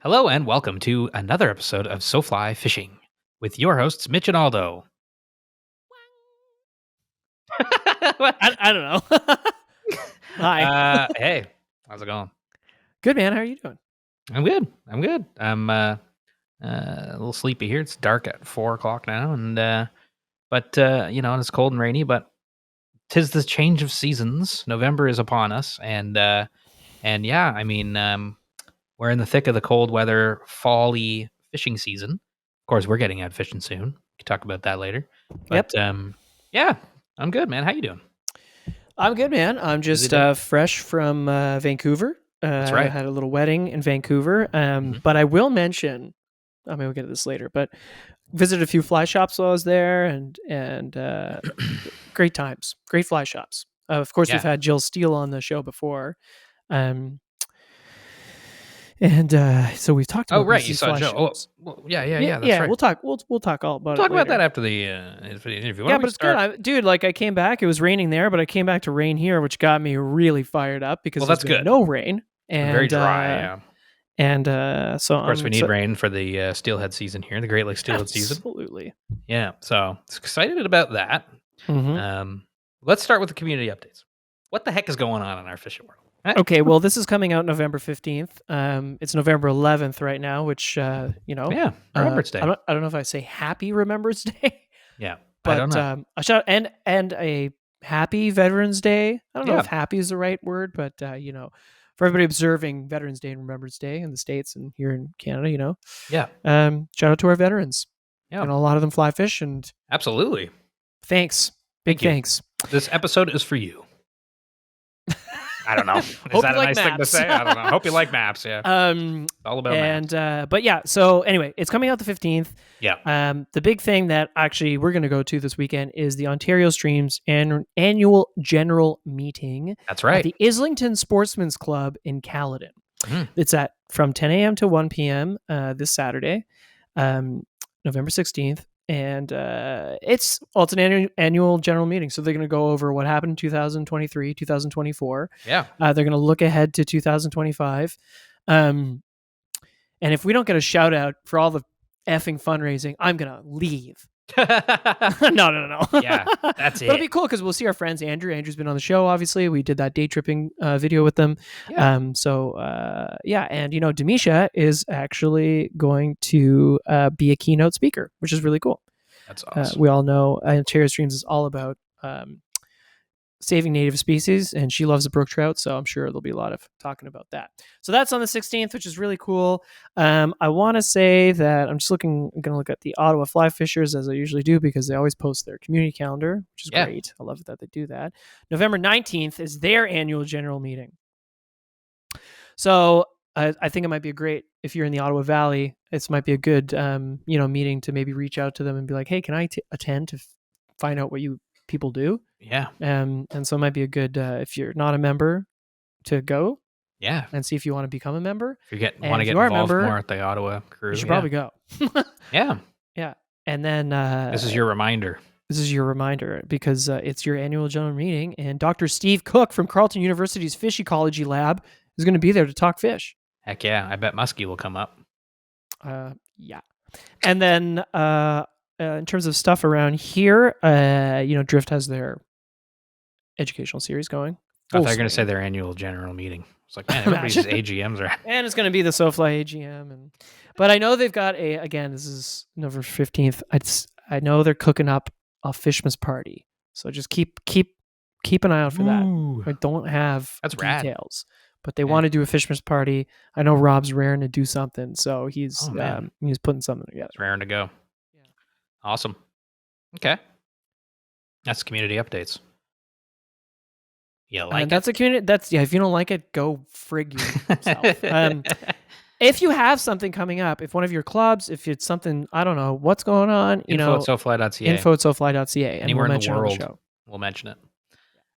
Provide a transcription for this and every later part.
Hello and welcome to another episode of So Fly Fishing with your hosts Mitch and Aldo. What? I don't know. Hi. Hey, how's it going? Good, man. How are you doing? I'm good. I'm a little sleepy here. It's dark at 4 o'clock now, and it's cold and rainy. But 'tis the change of seasons. November is upon us, and yeah, we're in the thick of the cold weather, fall-y fishing season. Of course, we're getting out fishing soon. We can talk about that later. But yeah, I'm good, man. How you doing? I'm good, man. I'm just fresh from Vancouver. That's right. I had a little wedding in Vancouver. Mhm. But I will mention, I mean, we'll get to this later, but visited a few fly shops while I was there and great times, great fly shops. Of course, Yeah. we've had Jill Steele on the show before. And so we've talked about. Oh, right. You these saw fly Joe. Oh, shops. well, yeah. That's right. We'll talk. We'll talk all about We'll it talk about later. that after the interview. Yeah, but it's good. Dude, like I came back, it was raining there, but I came back to rain here, which got me really fired up because Well, that's there's been good. no rain. And Very dry, yeah. And so Of course, we need rain for the steelhead season here, the Great Lakes steelhead season. Absolutely. Yeah, so excited about that. Mm-hmm. Let's start with the community updates. What the heck is going on in our fishing world? Okay, well, this is coming out November 15th. It's November 11th right now, which Yeah, Remembrance Day. I don't know if I say Happy Remembrance Day. Yeah, but I don't know. a shout and a Happy Veterans Day. I don't know if happy is the right word, but for everybody observing Veterans Day and Remembrance Day in the States and here in Canada, Yeah. Shout out to our veterans. Yeah. And a lot of them fly fish and absolutely. Thanks. Big thanks. This episode is for you. I don't know. Is that a nice thing to say? I don't know. I hope you like maps. Yeah. All about maps. But yeah. So anyway, it's coming out the 15th. Yeah. The big thing that actually we're going to go to this weekend is the Ontario Streams annual general meeting. That's right. At the Islington Sportsman's Club in Caledon. It's from 10 a.m. to 1 p.m. This Saturday, November 16th. And it's an annual general meeting. So they're going to go over what happened in 2023, 2024. Yeah. They're going to look ahead to 2025. And if we don't get a shout out for all the effing fundraising, I'm going to leave. No. Yeah, that's it. But it'll be cool because we'll see our friends. Andrew's been on the show, obviously. We did that day tripping video with them. Yeah. And Demisha is actually going to be a keynote speaker, which is really cool. That's awesome. We all know Ontario Streams is all about saving native species, and she loves the brook trout, so I'm sure there'll be a lot of talking about that. So that's on the 16th, which is really cool. I want to say that I'm going to look at the Ottawa Fly Fishers, as I usually do, because they always post their community calendar, which is great. I love that they do that. November 19th is their annual general meeting. So I think it might be if you're in the Ottawa Valley, it might be a good meeting to maybe reach out to them and be like, hey, can I attend to find out what you people do? Yeah. And so it might be a good, if you're not a member, to go. Yeah. And see if you want to become a member. If you want to get involved more at the Ottawa crew, you should probably go. Yeah. Yeah. And then this is your reminder. Because it's your annual general meeting, and Dr. Steve Cook from Carleton University's Fish Ecology Lab is going to be there to talk fish. Heck yeah. I bet Muskie will come up. Yeah. And then in terms of stuff around here, Drift has their educational series going. I thought you were going to say their annual general meeting. It's like, man, everybody's AGMs are. And it's going to be the SoFly AGM. But I know they've got this is November 15th. I know they're cooking up a Fishmas party. So just keep an eye out for that. I don't have details. Rad. But they want to do a Fishmas party. I know Rob's raring to do something, so he's putting something together. It's raring to go. Yeah. Awesome. Okay. That's community updates. You like that's a community. If you don't like it, go frig yourself. If you have something coming up, if one of your clubs, if it's something, I don't know what's going on, info at SoFly.ca. Info at SoFly.ca. Anywhere in the world, we'll mention it.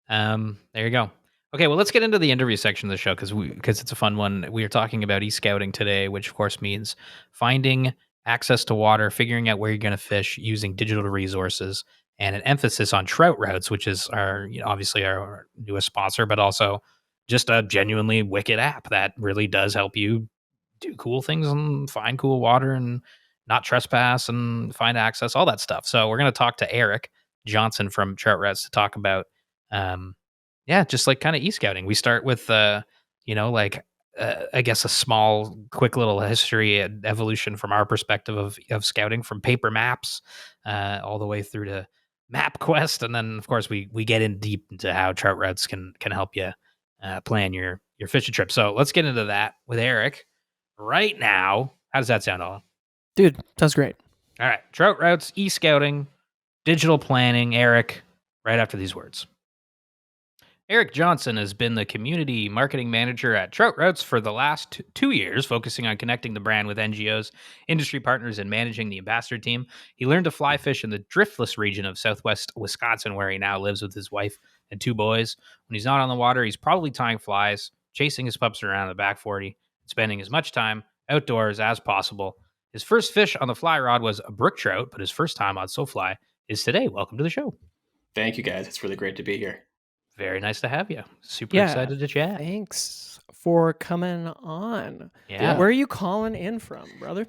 There you go. Okay, well, let's get into the interview section of the show because it's a fun one. We are talking about e-scouting today, which of course means finding access to water, figuring out where you're going to fish using digital resources, and an emphasis on trout routes, which is obviously our newest sponsor, but also just a genuinely wicked app that really does help you do cool things and find cool water and not trespass and find access, all that stuff. So we're going to talk to Erik Johnsen from Trout Routes to talk about, um, yeah, just like kind of e-scouting. We start with, like I guess a small, quick little history and evolution from our perspective of scouting, from paper maps all the way through to MapQuest, and then of course we get in deep into how Trout Routes can help you plan your fishing trip. So let's get into that with Erik right now. How does that sound, all? Dude, sounds great. All right, Trout Routes, e-scouting, digital planning. Erik, right after these words. Erik Johnsen has been the community marketing manager at Trout Routes for the last 2 years, focusing on connecting the brand with NGOs, industry partners, and managing the ambassador team. He learned to fly fish in the driftless region of southwest Wisconsin, where he now lives with his wife and 2 boys. When he's not on the water, he's probably tying flies, chasing his pups around the back 40, and spending as much time outdoors as possible. His first fish on the fly rod was a brook trout, but his first time on SoFly is today. Welcome to the show. Thank you, guys. It's really great to be here. Very nice to have you. Super Yeah, excited to chat. Thanks for coming on. Yeah. Where are you calling in from, brother?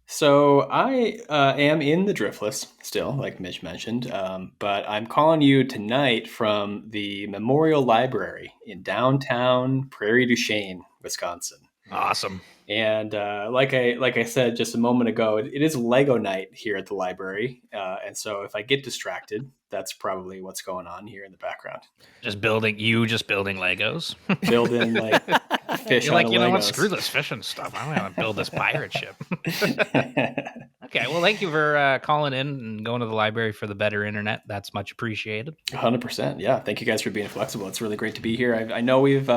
So I am in the Driftless still, like Mitch mentioned, but I'm calling you tonight from the Memorial Library in downtown Prairie du Chien, Wisconsin. Awesome. And like I said just a moment ago, it is Lego night here at the library, and so if I get distracted, that's probably what's going on here in the background. Just building Legos. Building like fish You're out like, of you know what? Legos. Screw this fishing stuff. I want to build this pirate ship. Okay, well, thank you for calling in and going to the library for the better internet. That's much appreciated. 100%. Yeah. Thank you guys for being flexible. It's really great to be here. I know we've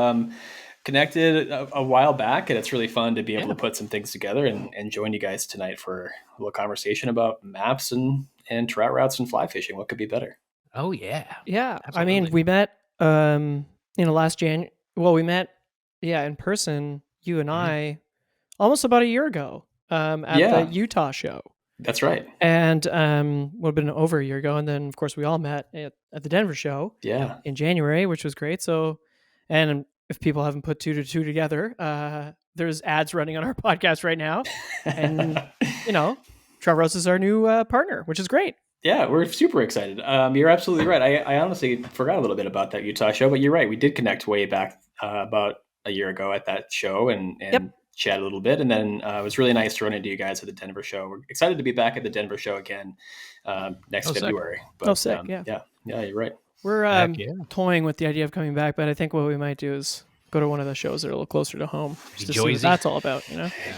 connected a while back, and it's really fun to be able to put some things together and join you guys tonight for a little conversation about maps and trout routes and fly fishing. What could be better? Oh, yeah. Yeah. Absolutely. I mean, we met, last January. Well, we met, in person, you and I, almost about a year ago at the Utah show. That's right. And would have been over a year ago. And then, of course, we all met at the Denver show in January, which was great. So, and if people haven't put 2 to 2 together, there's ads running on our podcast right now. And, Trout Routes is our new partner, which is great. Yeah, we're super excited. You're absolutely right. I honestly forgot a little bit about that Utah show, but you're right. We did connect way back about a year ago at that show and chat a little bit. And then it was really nice to run into you guys at the Denver show. We're excited to be back at the Denver show again next February. But, sick. Yeah, you're right. We're toying with the idea of coming back, but I think what we might do is go to one of the shows that are a little closer to home. Just to see what that's all about,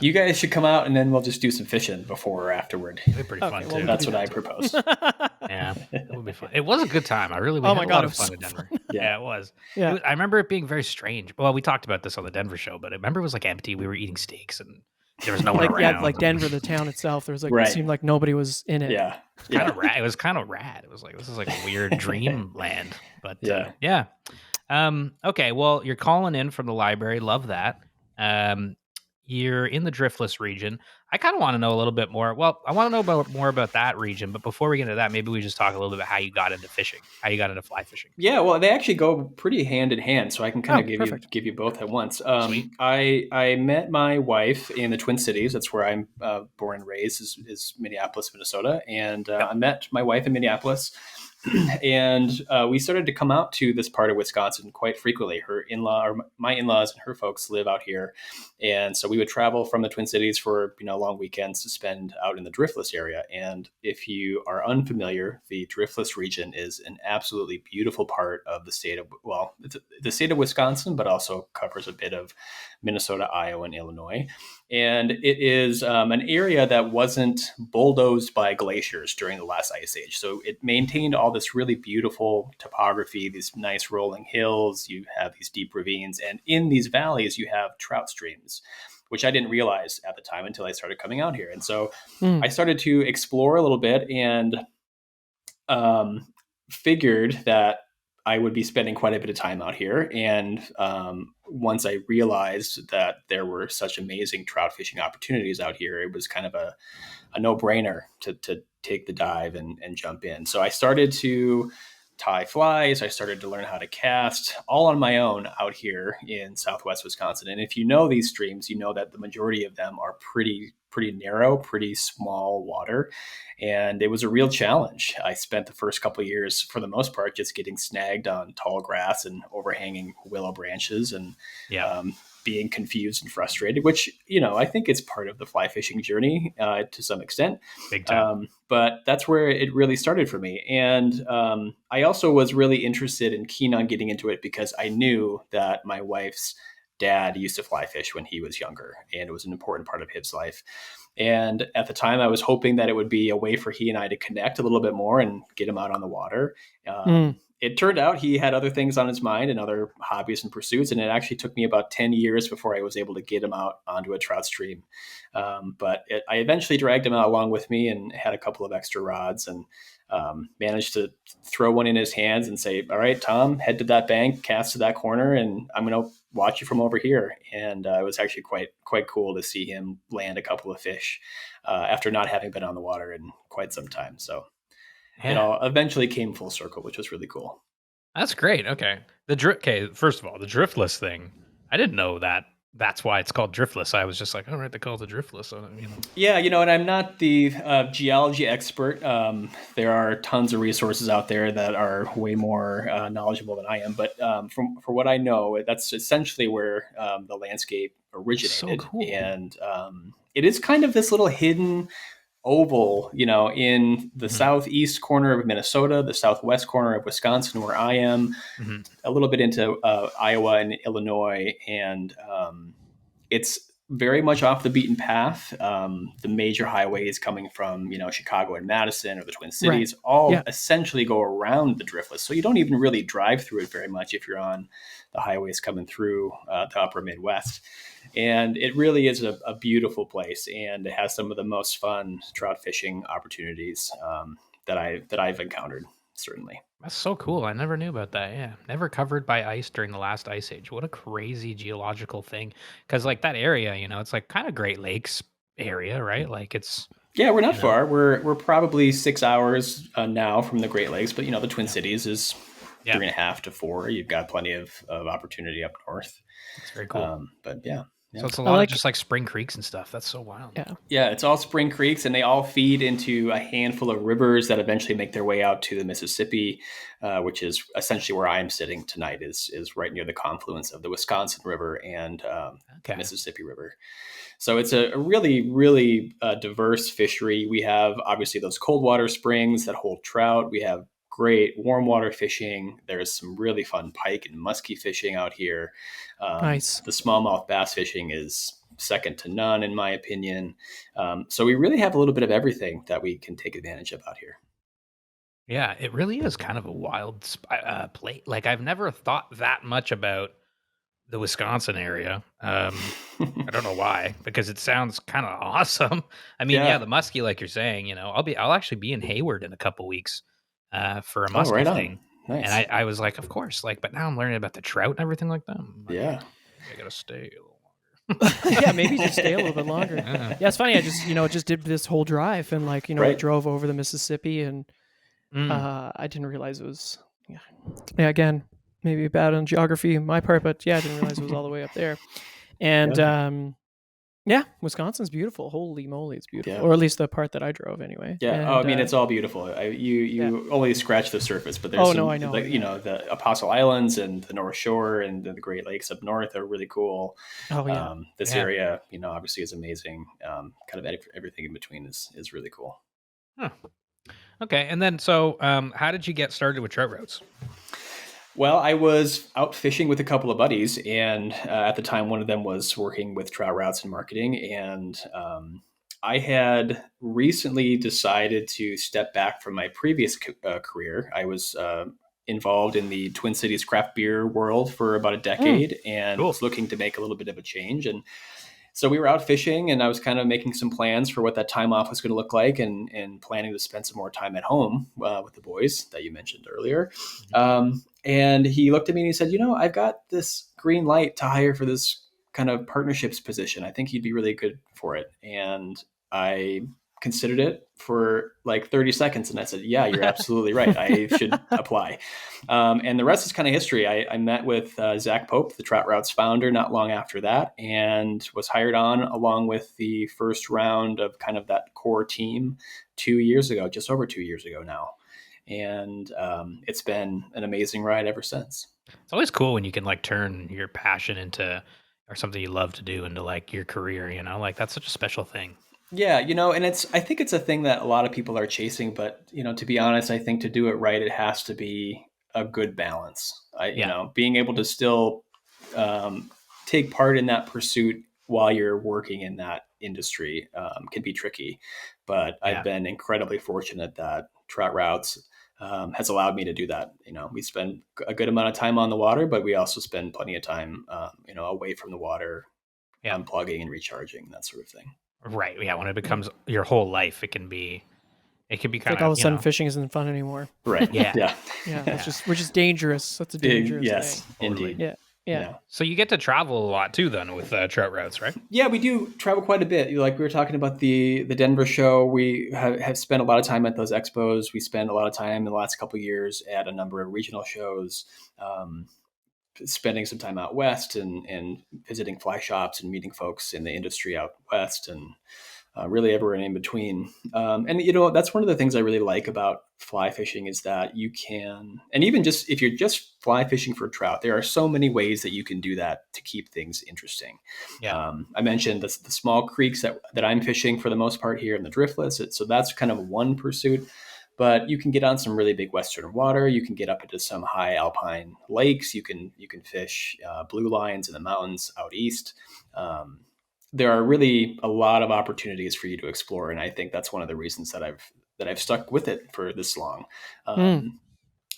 You guys should come out, and then we'll just do some fishing before or afterward. It'd be pretty fun, too. That's what I propose. Yeah, it would be fun. It was a good time. I really had a lot of fun in Denver. Yeah, it was. Yeah. I remember it being very strange. Well, we talked about this on the Denver show, but I remember it was like empty. We were eating steaks, and there was no one around. Yeah, like Denver, the town itself. There was it seemed like nobody was in it. Yeah. Kind of rad. It was kind of rad. It was like, this is like a weird dreamland. But yeah. Okay, well, you're calling in from the library. Love that. You're in the driftless region. I kind of want to know a little bit more. Well, I want to know more about that region. But before we get into that, maybe we just talk a little bit about how you got into fishing, how you got into fly fishing. Yeah, well, they actually go pretty hand in hand, so I can kind of give you both at once. I met my wife in the Twin Cities. That's where I'm born and raised, is Minneapolis, Minnesota. And I met my wife in Minneapolis. And we started to come out to this part of Wisconsin quite frequently. My in-laws and her folks live out here. And so we would travel from the Twin Cities for, long weekends to spend out in the driftless area. And if you are unfamiliar, the driftless region is an absolutely beautiful part of the state of, it's the state of Wisconsin, but also covers a bit of Minnesota, Iowa, and Illinois. And it is an area that wasn't bulldozed by glaciers during the last ice age. So it maintained all this really beautiful topography, these nice rolling hills. You have these deep ravines. And in these valleys, you have trout streams, which I didn't realize at the time until I started coming out here. And so I started to explore a little bit and figured that I would be spending quite a bit of time out here. And once I realized that there were such amazing trout fishing opportunities out here, it was kind of a no-brainer to take the dive and jump in. So I started to tie flies. I started to learn how to cast all on my own out here in Southwest Wisconsin. And if you know these streams, you know that the majority of them are pretty narrow, pretty small water. And it was a real challenge. I spent the first couple of years, for the most part, just getting snagged on tall grass and overhanging willow branches and Yeah. being confused and frustrated, which, I think it's part of the fly fishing journey to some extent. Big time. But that's where it really started for me. And I also was really interested and keen on getting into it because I knew that my wife's dad used to fly fish when he was younger, and it was an important part of his life. And at the time, I was hoping that it would be a way for he and I to connect a little bit more and get him out on the water. It turned out he had other things on his mind and other hobbies and pursuits, and it actually took me about 10 years before I was able to get him out onto a trout stream. I eventually dragged him out along with me and had a couple of extra rods and managed to throw one in his hands and say, all right, Tom, head to that bank, cast to that corner, and I'm going to watch you from over here. And it was actually quite cool to see him land a couple of fish after not having been on the water in quite some time. So it all eventually came full circle, which was really cool. That's great. Okay. First of all, the driftless thing, I didn't know that that's why it's called driftless. I was just like, all right, they call it the driftless. So, Yeah, and I'm not the geology expert. There are tons of resources out there that are way more knowledgeable than I am. But for what I know, that's essentially where the landscape originated. So cool. And it is kind of this little hidden oval, in the southeast corner of Minnesota, the southwest corner of Wisconsin, where I am, a little bit into Iowa and Illinois, and it's very much off the beaten path. The major highways coming from, Chicago and Madison or the Twin Cities essentially go around the driftless. So you don't even really drive through it very much if you're on the highways coming through the upper Midwest. And it really is a beautiful place, and it has some of the most fun trout fishing opportunities that I've encountered, certainly. That's so cool. I never knew about that. Yeah. Never covered by ice during the last ice age. What a crazy geological thing. Because like that area, it's like kind of Great Lakes area, right? Like it's... Yeah, we're not far. We're probably 6 hours now from the Great Lakes, but the Twin Cities is 3.5 to 4. You've got plenty of opportunity up north. It's very cool. But yeah. So it's a lot of just like spring creeks and stuff. That's so wild. Yeah, it's all spring creeks, and they all feed into a handful of rivers that eventually make their way out to the Mississippi, which is essentially where I'm sitting tonight. Is right near the confluence of the Wisconsin River and the Mississippi River. So it's a really, really diverse fishery. We have obviously those cold water springs that hold trout. We have great warm water fishing. There's some really fun pike and muskie fishing out here. Nice. The smallmouth bass fishing is second to none, in my opinion. So we really have a little bit of everything that we can take advantage of out here. Yeah, it really is kind of a wild place. Like I've never thought that much about the Wisconsin area. I don't know why, because it sounds kind of awesome. I mean, the muskie, like you're saying, I'll actually be in Hayward in a couple weeks for a muskie thing. Nice. And I was like, of course, but now I'm learning about the trout and everything like that. Like, I gotta stay a little longer. Yeah, maybe just stay a little bit longer. Yeah, it's funny. I just did this whole drive and I drove over the Mississippi and I didn't realize it was again, maybe bad on geography on my part, but I didn't realize it was all the way up there. And Wisconsin's beautiful. Holy moly, it's beautiful. Or at least the part that I drove anyway. Yeah. And, it's all beautiful. You only scratch the surface, but there's I know. The Apostle Islands and the North Shore and the Great Lakes up north are really cool. Oh yeah. This area, obviously is amazing. Kind of everything in between is really cool. Huh. Okay. And then, so how did you get started with trout routes? Well, I was out fishing with a couple of buddies, and at the time, one of them was working with trout routes and marketing. And I had recently decided to step back from my previous career. I was involved in the Twin Cities craft beer world for about a decade and was looking to make a little bit of a change. And so we were out fishing, and I was kind of making some plans for what that time off was going to look like, and planning to spend some more time at home with the boys that you mentioned earlier. And he looked at me and he said, I've got this green light to hire for this kind of partnerships position. I think you'd be really good for it. And I considered it for like 30 seconds. And I said, yeah, you're absolutely right. I should apply. And the rest is kind of history. I met with Zach Pope, the Trout Routes founder, not long after that, and was hired on along with the first round of kind of that core team 2 years ago, just over 2 years ago now. And it's been an amazing ride ever since. It's always cool when you can like turn your passion into, or something you love to do, into like your career, like that's such a special thing. Yeah, and I think it's a thing that a lot of people are chasing, but to be honest, I think to do it right, it has to be a good balance. Being able to still take part in that pursuit while you're working in that industry can be tricky. But I've been incredibly fortunate that Trout Routes has allowed me to do that. We spend a good amount of time on the water, but we also spend plenty of time, away from the water, unplugging and recharging, that sort of thing. Right. Yeah. When it becomes your whole life, it can be kind of like all of a sudden fishing isn't fun anymore. Right. Yeah. We're just dangerous. That's a dangerous yes, thing. Indeed. Yeah. So you get to travel a lot too, then, with Trout Routes, right? Yeah, we do travel quite a bit. Like we were talking about the Denver show, we have spent a lot of time at those expos. We spent a lot of time in the last couple of years at a number of regional shows, spending some time out west and visiting fly shops and meeting folks in the industry out west, and really everywhere in between. And that's one of the things I really like about fly fishing is that you can, and even just if you're just fly fishing for trout, there are so many ways that you can do that to keep things interesting. Yeah. I mentioned the small creeks that I'm fishing for the most part here in the driftless. So that's kind of one pursuit. But you can get on some really big western water. You can get up into some high alpine lakes. You can fish blue lines in the mountains out east. There are really a lot of opportunities for you to explore, and I think that's one of the reasons that I've stuck with it for this long.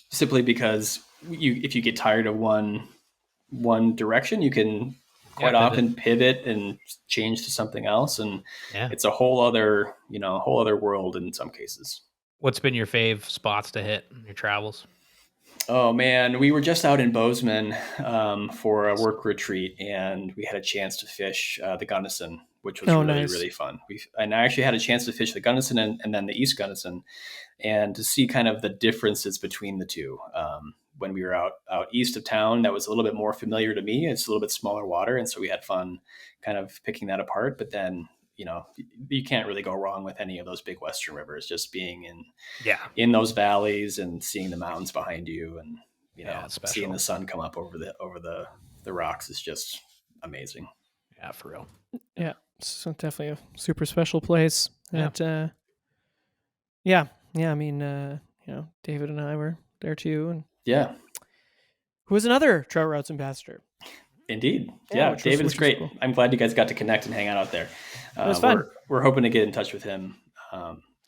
Simply because if you get tired of one direction, you can quite often pivot and change to something else, and it's a whole other world in some cases. What's been your fave spots to hit in your travels? Oh man, we were just out in Bozeman for a work retreat, and we had a chance to fish the Gunnison, which was really fun. And I actually had a chance to fish the Gunnison and then the East Gunnison, and to see kind of the differences between the two. When we were out east of town, that was a little bit more familiar to me. It's a little bit smaller water, and so we had fun kind of picking that apart. But then, you can't really go wrong with any of those big western rivers. Just being in those valleys and seeing the mountains behind you, and seeing the sun come up over the rocks is just amazing. Yeah, for real. Yeah, so definitely a super special place. I mean, David and I were there too, and who was another Trout Routes ambassador. Indeed. Yeah, David is great. Cool. I'm glad you guys got to connect and hang out there. It was fun. We're hoping to get in touch with him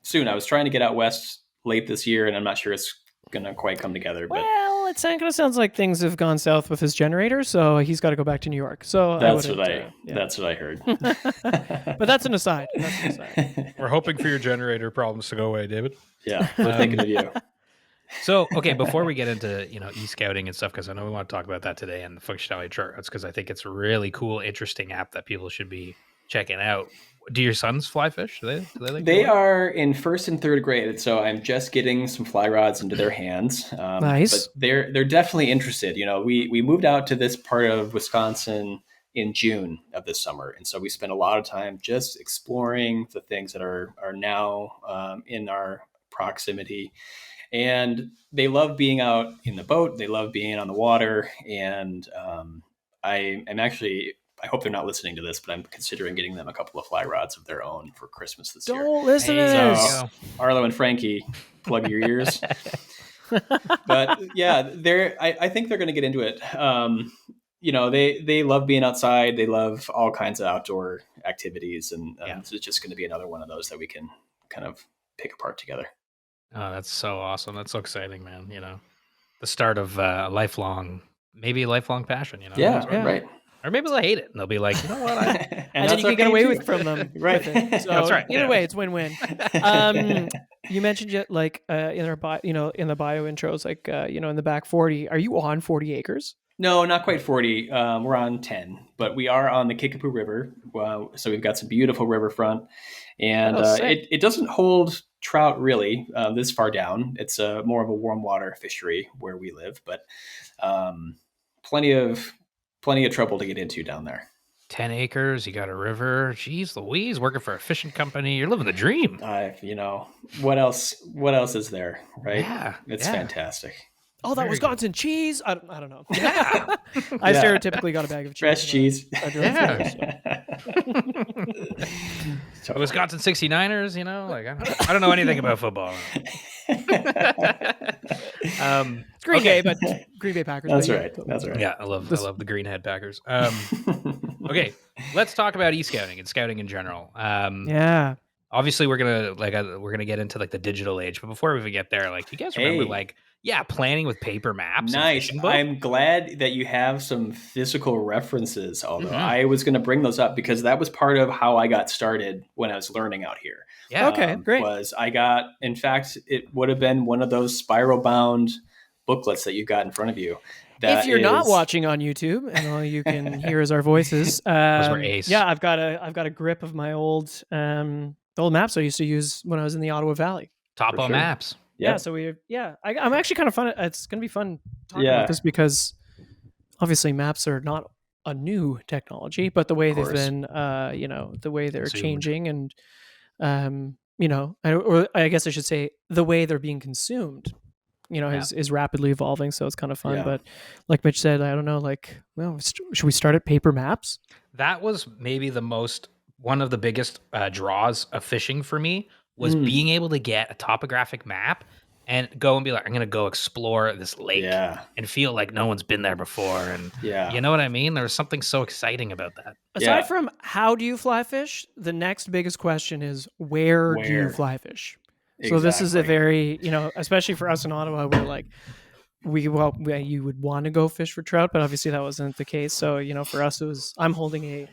soon. I was trying to get out west late this year, and I'm not sure it's going to quite come together. Well, it kind of sounds like things have gone south with his generator, so he's got to go back to New York. So that's what I heard. But that's an aside. We're hoping for your generator problems to go away, David. Yeah, we're thinking of you. So, okay, before we get into, e-scouting and stuff, because I know we want to talk about that today and the functionality chart routes, because I think it's a really cool, interesting app that people should be checking out. Do your sons fly fish? Do they like They are in first and third grade, so I'm just getting some fly rods into their hands. Nice. But they're definitely interested. We moved out to this part of Wisconsin in June of this summer, and so we spent a lot of time just exploring the things that are now in our proximity. And they love being out in the boat. They love being on the water. And I hope they're not listening to this, but I'm considering getting them a couple of fly rods of their own for Christmas this year. Don't listen to this. So, Arlo and Frankie, plug your ears. But yeah, I think they're going to get into it. They love being outside. They love all kinds of outdoor activities. And this is just going to be another one of those that we can kind of pick apart together. Oh, that's so awesome. That's so exciting, man. The start of a lifelong passion, Yeah. Right. Or maybe they'll hate it and they'll be like, you know what? And then you can get away with from them. Right. So that's right. Either way, it's win-win. You mentioned in our in the bio intros, in the back 40, are you on 40 acres? No, not quite 40. We're on 10, but we are on the Kickapoo River. So we've got some beautiful riverfront, and it doesn't hold trout really this far down. It's more of a warm water fishery where we live, but plenty of trouble to get into down there. 10 acres, you got a river. Jeez Louise, working for a fishing company. You're living the dream. What else is there, right? Yeah. It's fantastic. Oh, that Wisconsin cheese. I don't know. Yeah. I stereotypically got a bag of cheese. Fresh cheese. Wisconsin 69ers, I don't know anything about football. It's Green Bay, but Green Bay Packers. That's right. Yeah, I love the Greenhead Packers. Okay, let's talk about e-scouting and scouting in general. Yeah. Obviously, we're gonna get into the digital age, but before we even get there, do you guys remember planning with paper maps? Nice. I'm glad that you have some physical references. Although I was going to bring those up because that was part of how I got started when I was learning out here. Yeah. Okay. Great. In fact, it would have been one of those spiral bound booklets that you got in front of you. If you're not watching on YouTube, and all you can hear is our voices, yeah, I've got a grip of my old maps I used to use when I was in the Ottawa Valley. Topo maps. Yeah, so I'm actually kind of fun. It's going to be fun talking about this because obviously maps are not a new technology, but the way they've been, the way they're changing and, or I guess I should say the way they're being consumed, is rapidly evolving. So it's kind of fun. But like Mitch said, I don't know, should we start at paper maps? That was maybe one of the biggest draws of fishing for me. Was being able to get a topographic map and go and be like, I'm going to go explore this lake and feel like no one's been there before. And you know what I mean? There was something so exciting about that. Aside from how do you fly fish, the next biggest question is where do you fly fish? Exactly. So this is a very, especially for us in Ottawa, we're you would want to go fish for trout, but obviously that wasn't the case. So, for us, I'm holding a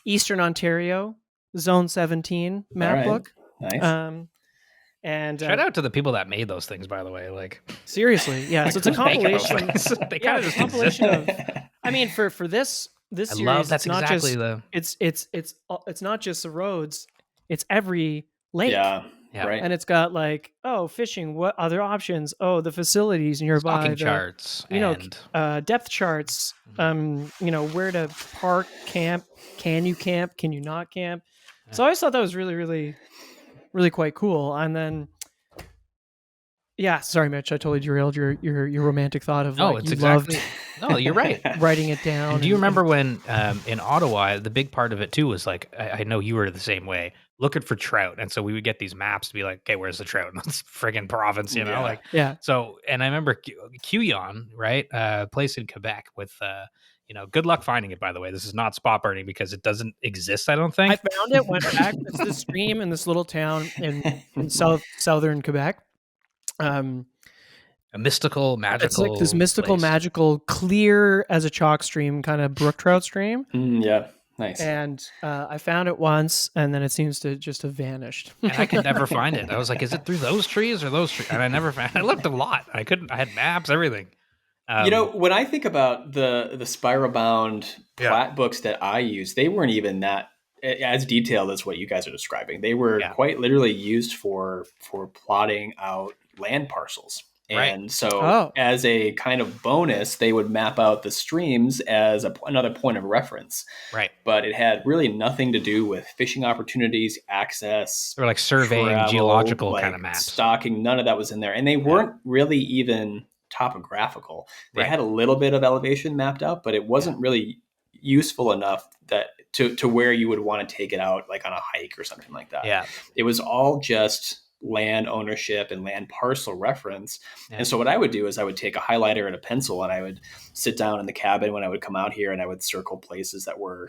Eastern Ontario Zone 17 map book. Nice. And shout out to the people that made those things, by the way. Seriously, yeah. So it's a compilation. They kind of just compilation of. I mean, for this series, it's not exactly just it's not just the roads; it's every lake. Yeah, right. And it's got fishing. What other options? Oh, the facilities nearby. Stocking charts. Depth charts. Where to park, camp. Can you camp? Can you not camp? So I always thought that was really, really, really quite cool. And then, sorry, Mitch, I totally derailed your romantic thought of No, you're right. Writing it down. Do you remember when in Ottawa, the big part of it too was I know you were the same way, looking for trout, and so we would get these maps to be like, okay, where's the trout in this friggin' province? So, and I remember Cuyon, right, place in Quebec with. Good luck finding it, by the way. This is not spot burning because it doesn't exist, I don't think. I found it, went back. It's this stream in this little town in southern Quebec. A mystical, magical. It's like this mystical, magical, clear as a chalk stream, kind of brook trout stream. Yeah, nice. And I found it once, and then it seems to just have vanished. And I could never find it. I was like, is it through those trees or those trees? And I never found it. I looked a lot. I had maps, everything. When I think about the spiral bound plat books that I use, they weren't even that as detailed as what you guys are describing. They were quite literally used for plotting out land parcels. And so as a kind of bonus, they would map out the streams as another point of reference. Right. But it had really nothing to do with fishing opportunities, access. Or surveying, travel, geological kind of maps. Stocking, none of that was in there. And they weren't really even topographical. They had a little bit of elevation mapped out, but it wasn't really useful enough that to where you would want to take it out on a hike or something like that. Yeah. It was all just land ownership and land parcel reference. Yeah. And so what I would do is I would take a highlighter and a pencil and I would sit down in the cabin when I would come out here and I would circle places that were,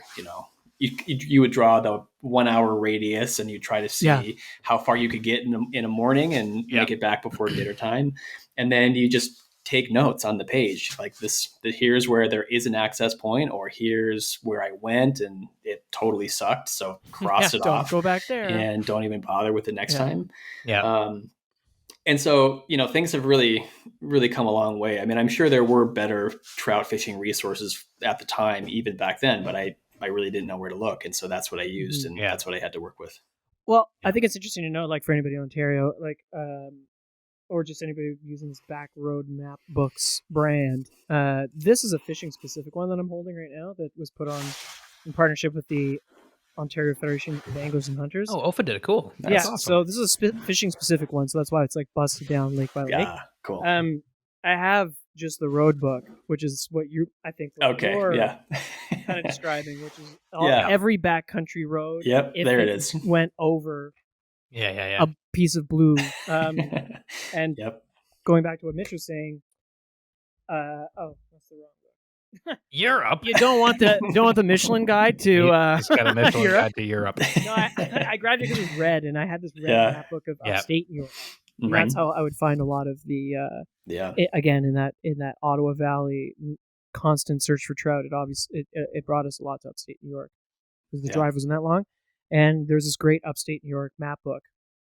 you would draw the 1 hour radius and you try to see how far you could get in a morning and make it back before dinner time. And then you just take notes on the page like this, here's where there is an access point, or here's where I went and it totally sucked. So cross it off. Don't go back there and don't even bother with it next time. Yeah. And so, things have really, really come a long way. I mean, I'm sure there were better trout fishing resources at the time, even back then, but I really didn't know where to look. And so that's what I used, and that's what I had to work with. Well, I think it's interesting to know, like for anybody in Ontario, like, or just anybody using this Back Road Map Books brand. This is a fishing specific one that I'm holding right now that was put on in partnership with the Ontario Federation of Anglers and Hunters. Oh, OFA did it. Cool. That's awesome. So this is a fishing specific one, so that's why it's like busted down lake by lake. Yeah, cool. I have just the road book, which is what I think you're kind of describing, which is every backcountry road. Yep, there it is. Went over a piece of blue. And going back to what Mitch was saying, that's the wrong book. Europe. You don't want the Michelin guide to. He's got a Michelin guide to Europe. No, I grabbed it because it was red, and I had this red map book of upstate New York. And that's how I would find a lot of the. Again, in that Ottawa Valley constant search for trout, it brought us a lot to upstate New York because the drive wasn't that long, and there's this great upstate New York map book.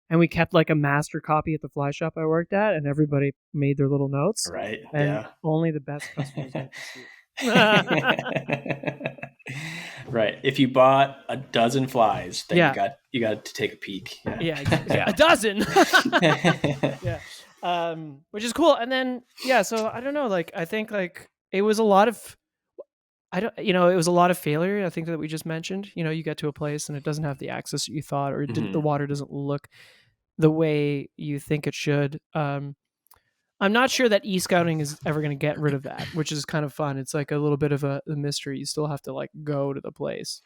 And we kept like a master copy at the fly shop I worked at, and everybody made their little notes. Right. And only the best customers got to see it. Right. If you bought a dozen flies, then you got to take a peek. A dozen. Which is cool. And then so I don't know. Like I think like it was a lot of. It was a lot of failure. I think that we just mentioned. You get to a place and it doesn't have the access that you thought, or the water doesn't look the way you think it should. I'm not sure that e-scouting is ever going to get rid of that, which is kind of fun. It's like a little bit of a mystery. You still have to like go to the place.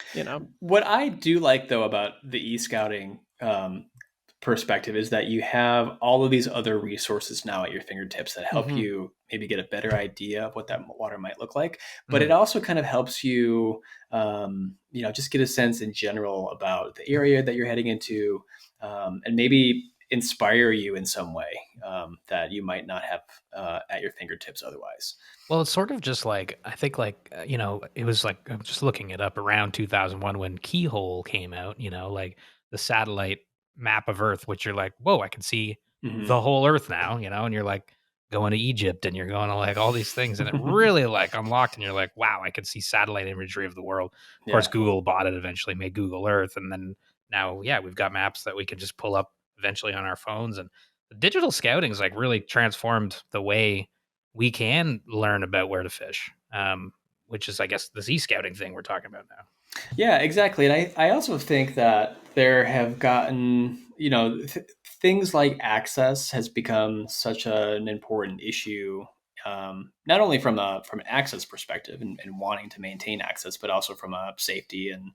What I do like though about the e-scouting perspective is that you have all of these other resources now at your fingertips that help you maybe get a better idea of what that water might look like. But it also kind of helps you, just get a sense in general about the area that you're heading into, and maybe inspire you in some way that you might not have at your fingertips otherwise. Well, it's sort of just like, I think like, it was like, I'm just looking it up around 2001 when Keyhole came out, like the satellite map of Earth, which you're like, whoa, I can see the whole Earth now, and you're like going to Egypt and you're going to like all these things, and it really like unlocked, and you're like, wow, I can see satellite imagery of the world. Of course, Google bought it eventually, made Google Earth, and then now, we've got maps that we can just pull up eventually on our phones, and the digital scouting is like really transformed the way we can learn about where to fish, which is, I guess, this e-scouting thing we're talking about now. Yeah, exactly. And I also think that there have gotten, things like access has become such an important issue, not only from an access perspective and wanting to maintain access, but also from a safety and,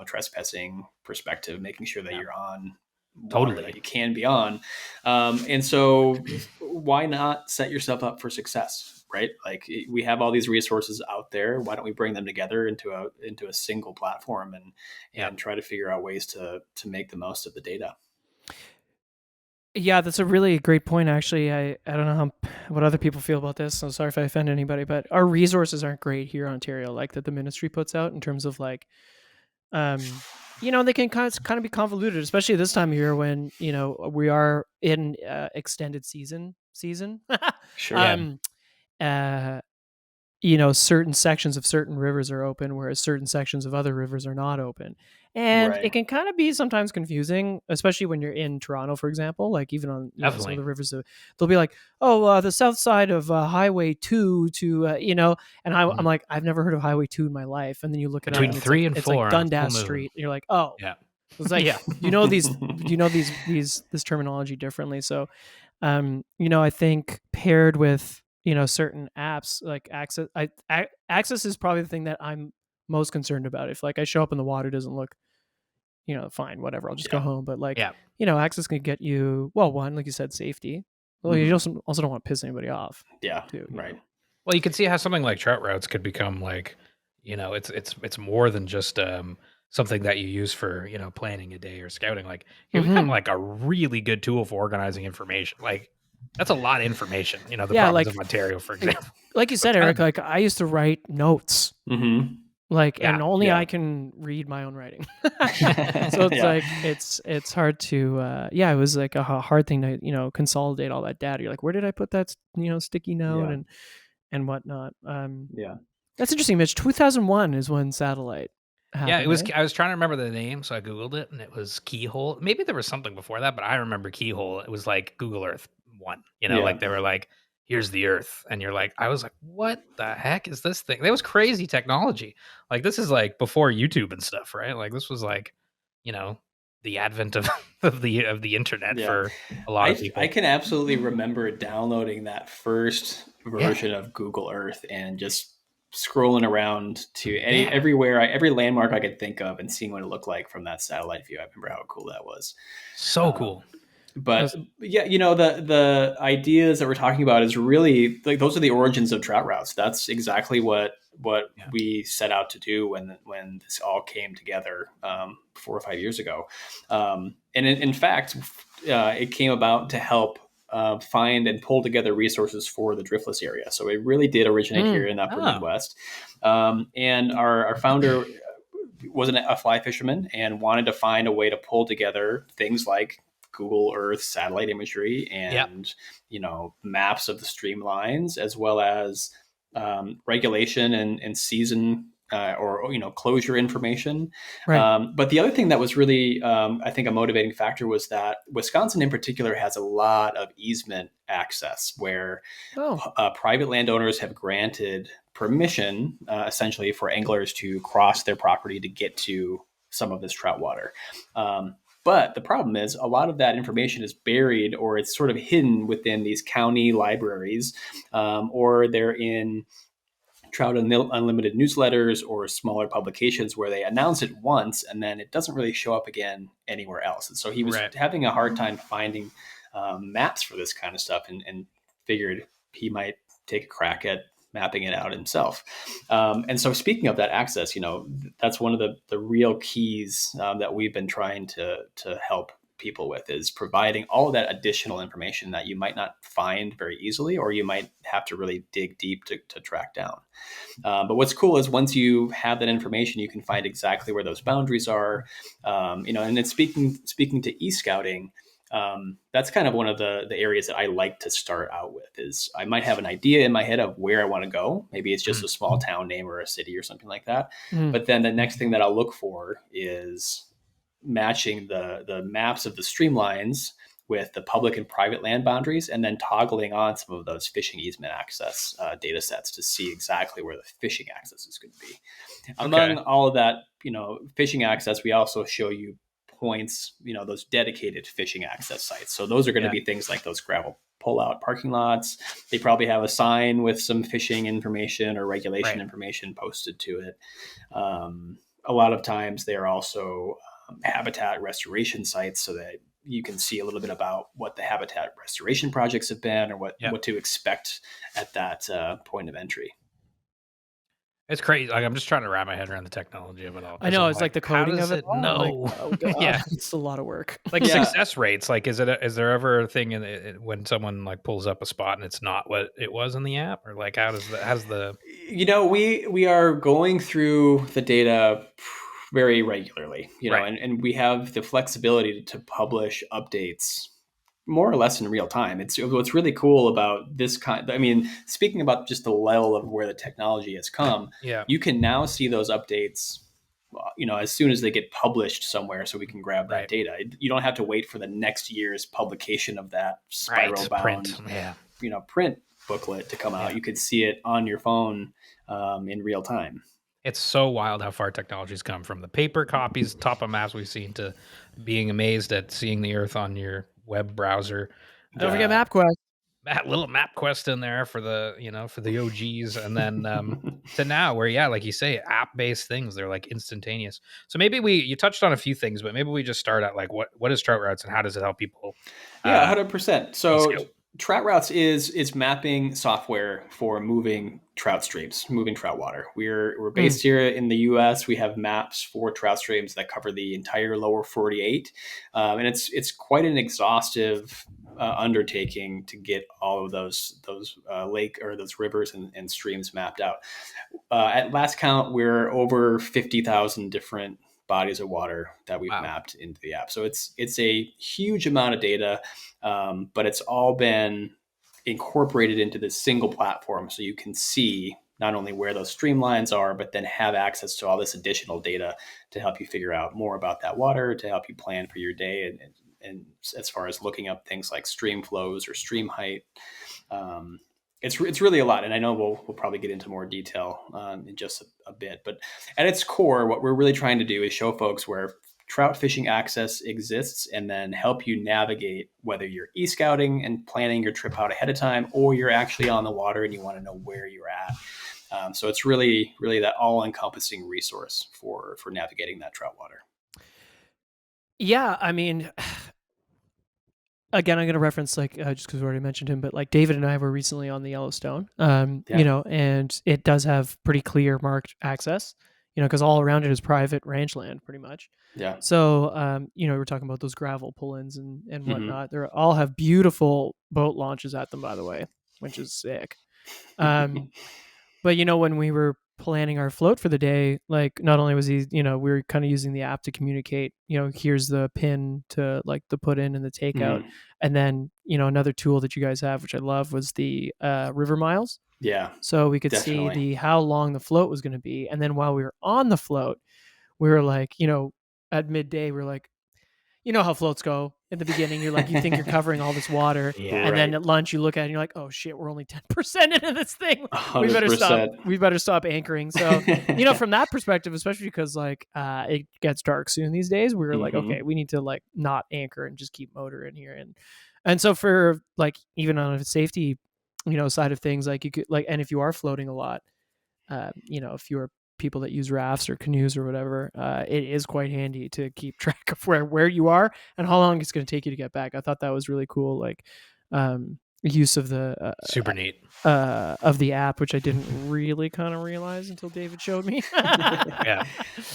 trespassing perspective, making sure that you're on water that you can be on. And so why not set yourself up for success? Right? Like we have all these resources out there. Why don't we bring them together into a single platform and try to figure out ways to make the most of the data? Yeah, that's a really great point. Actually, I don't know what other people feel about this. So sorry if I offend anybody, but our resources aren't great here in Ontario, like that the ministry puts out in terms of like, they can kind of be convoluted, especially this time of year when we are in extended season. Sure. Certain sections of certain rivers are open, whereas certain sections of other rivers are not open. And it can kind of be sometimes confusing, especially when you're in Toronto, for example, like even on some of the rivers, they'll be like, the south side of Highway 2 to, and I'm like, I've never heard of Highway 2 in my life. And then you look at between 3 and 4, it's like Dundas Street. And you're like, oh, yeah. It's like, this terminology differently. So, I think paired with, certain apps like Access, Access is probably the thing that I'm most concerned about. If like I show up and the water doesn't look, fine, whatever, I'll just go home. But like, Access can get you, one, like you said, safety. Well, you also don't want to piss anybody off. Yeah. Too, right. Well, you can see how something like trout routes could become like, it's more than just something that you use for, planning a day or scouting. Like it become like a really good tool for organizing information. Like that's a lot of information, the province of Ontario, for example. Like you said, Eric, like I used to write notes. Like, Yeah. and only I can read my own writing. So it's like, it's hard to, it was like a hard thing to, consolidate all that data. You're like, where did I put that, sticky note and whatnot. Yeah. That's interesting, Mitch. 2001 is when satellite Yeah, it happened. was. Eh? I was trying to remember the name, so I googled it, and it was Keyhole. Maybe there was something before that, but I remember Keyhole. It was like Google Earth 1. Like they were like, "Here's the Earth," and you're like, I was like, "What the heck is this thing?" That was crazy technology. Like this is like before YouTube and stuff, right? Like this was like, the advent of the internet for a lot of people. I can absolutely remember downloading that first version of Google Earth and just scrolling around to everywhere, every landmark I could think of, and seeing what it looked like from that satellite view. I remember how cool that was. So cool. But yeah, the ideas that we're talking about is really like those are the origins of trout routes. That's exactly what we set out to do when this all came together 4 or 5 years ago. And in fact, it came about to help find and pull together resources for the driftless area. So it really did originate here in the upper Midwest. And our founder was a fly fisherman and wanted to find a way to pull together things like Google Earth satellite imagery and maps of the streamlines, as well as regulation and season or closure information. Right. But the other thing that was really, I think, a motivating factor was that Wisconsin in particular has a lot of easement access where private landowners have granted permission essentially for anglers to cross their property to get to some of this trout water. But the problem is a lot of that information is buried or it's sort of hidden within these county libraries, or they're in Trout Unlimited newsletters or smaller publications where they announce it once and then it doesn't really show up again anywhere else. And so he was having a hard time finding maps for this kind of stuff and figured he might take a crack at mapping it out himself. And so speaking of that access, that's one of the real keys that we've been trying to help people with is providing all of that additional information that you might not find very easily, or you might have to really dig deep to track down. But what's cool is once you have that information, you can find exactly where those boundaries are. And then speaking to e-scouting, that's kind of one of the areas that I like to start out with is I might have an idea in my head of where I want to go. Maybe it's just a small town name or a city or something like that. But then the next thing that I'll look for is matching the maps of the streamlines with the public and private land boundaries, and then toggling on some of those fishing easement access data sets to see exactly where the fishing access is going to be. Among all of that, fishing access, we also show you points, those dedicated fishing access sites. So those are going to be things like those gravel pull-out parking lots. They probably have a sign with some fishing information or regulation information posted to it. A lot of times they're also habitat restoration sites so that you can see a little bit about what the habitat restoration projects have been or what to expect at that point of entry. It's crazy. Like I'm just trying to wrap my head around the technology of it all. I know it's like the coding of it all. No, oh God, it's a lot of work. Like success rates. Like, is there ever a thing in it when someone like pulls up a spot and it's not what it was in the app, or like how does the we are going through the data very regularly, and we have the flexibility to publish updates more or less in real time. It's what's really cool about this kind. I mean, speaking about just the level of where the technology has come, you can now see those updates, as soon as they get published somewhere, so we can grab that data. You don't have to wait for the next year's publication of that spiral bound, print booklet to come out. You could see it on your phone in real time. It's so wild how far technology's come from the paper copies, top of maps we've seen, to being amazed at seeing the Earth on your web browser. Don't forget MapQuest. That little MapQuest in there for the for the OGs, and then to now where like you say, app-based things, they're like instantaneous. So maybe you touched on a few things, but maybe we just start at like what is Trout Routes and how does it help people? 100%. So Trout Routes is mapping software for moving trout streams, moving trout water. We're based here in the U.S. We have maps for trout streams that cover the entire lower 48, and it's quite an exhaustive undertaking to get all of those lake or those rivers and streams mapped out. At last count, we're over 50,000 different bodies of water that we've mapped into the app. So it's a huge amount of data, but it's all been incorporated into this single platform, so you can see not only where those streamlines are, but then have access to all this additional data to help you figure out more about that water, to help you plan for your day, and as far as looking up things like stream flows or stream height. It's really a lot, and I know we'll probably get into more detail in just a bit. But at its core, what we're really trying to do is show folks where trout fishing access exists, and then help you navigate whether you're e-scouting and planning your trip out ahead of time, or you're actually on the water and you want to know where you're at. So it's really that all-encompassing resource for navigating that trout water. Yeah, I mean, again, I'm going to reference just because we already mentioned him, but like David and I were recently on the Yellowstone, and it does have pretty clear marked access, because all around it is private ranch land pretty much. Yeah. So, we're talking about those gravel pull-ins and whatnot. They all have beautiful boat launches at them, by the way, which is sick. But when we were planning our float for the day, like not only was we were kind of using the app to communicate, here's the pin to like the put in and the takeout. And then, another tool that you guys have, which I love, was the river miles. Yeah. So we could definitely see how long the float was going to be. And then while we were on the float, we were like, at midday, we're like, how floats go in the beginning. You're like, you think you're covering all this water. And then at lunch you look at it and you're like, oh shit, we're only 10% into this thing. 100%. We better stop anchoring. So, from that perspective, especially because like it gets dark soon these days, we were like, okay, we need to like not anchor and just keep motor in here. And so for like, even on a safety, side of things, like you could like, and if you are floating a lot, if you're people that use rafts or canoes or whatever, it is quite handy to keep track of where you are and how long it's going to take you to get back. I thought that was really cool, like use of the super neat of the app, which I didn't really kind of realize until David showed me.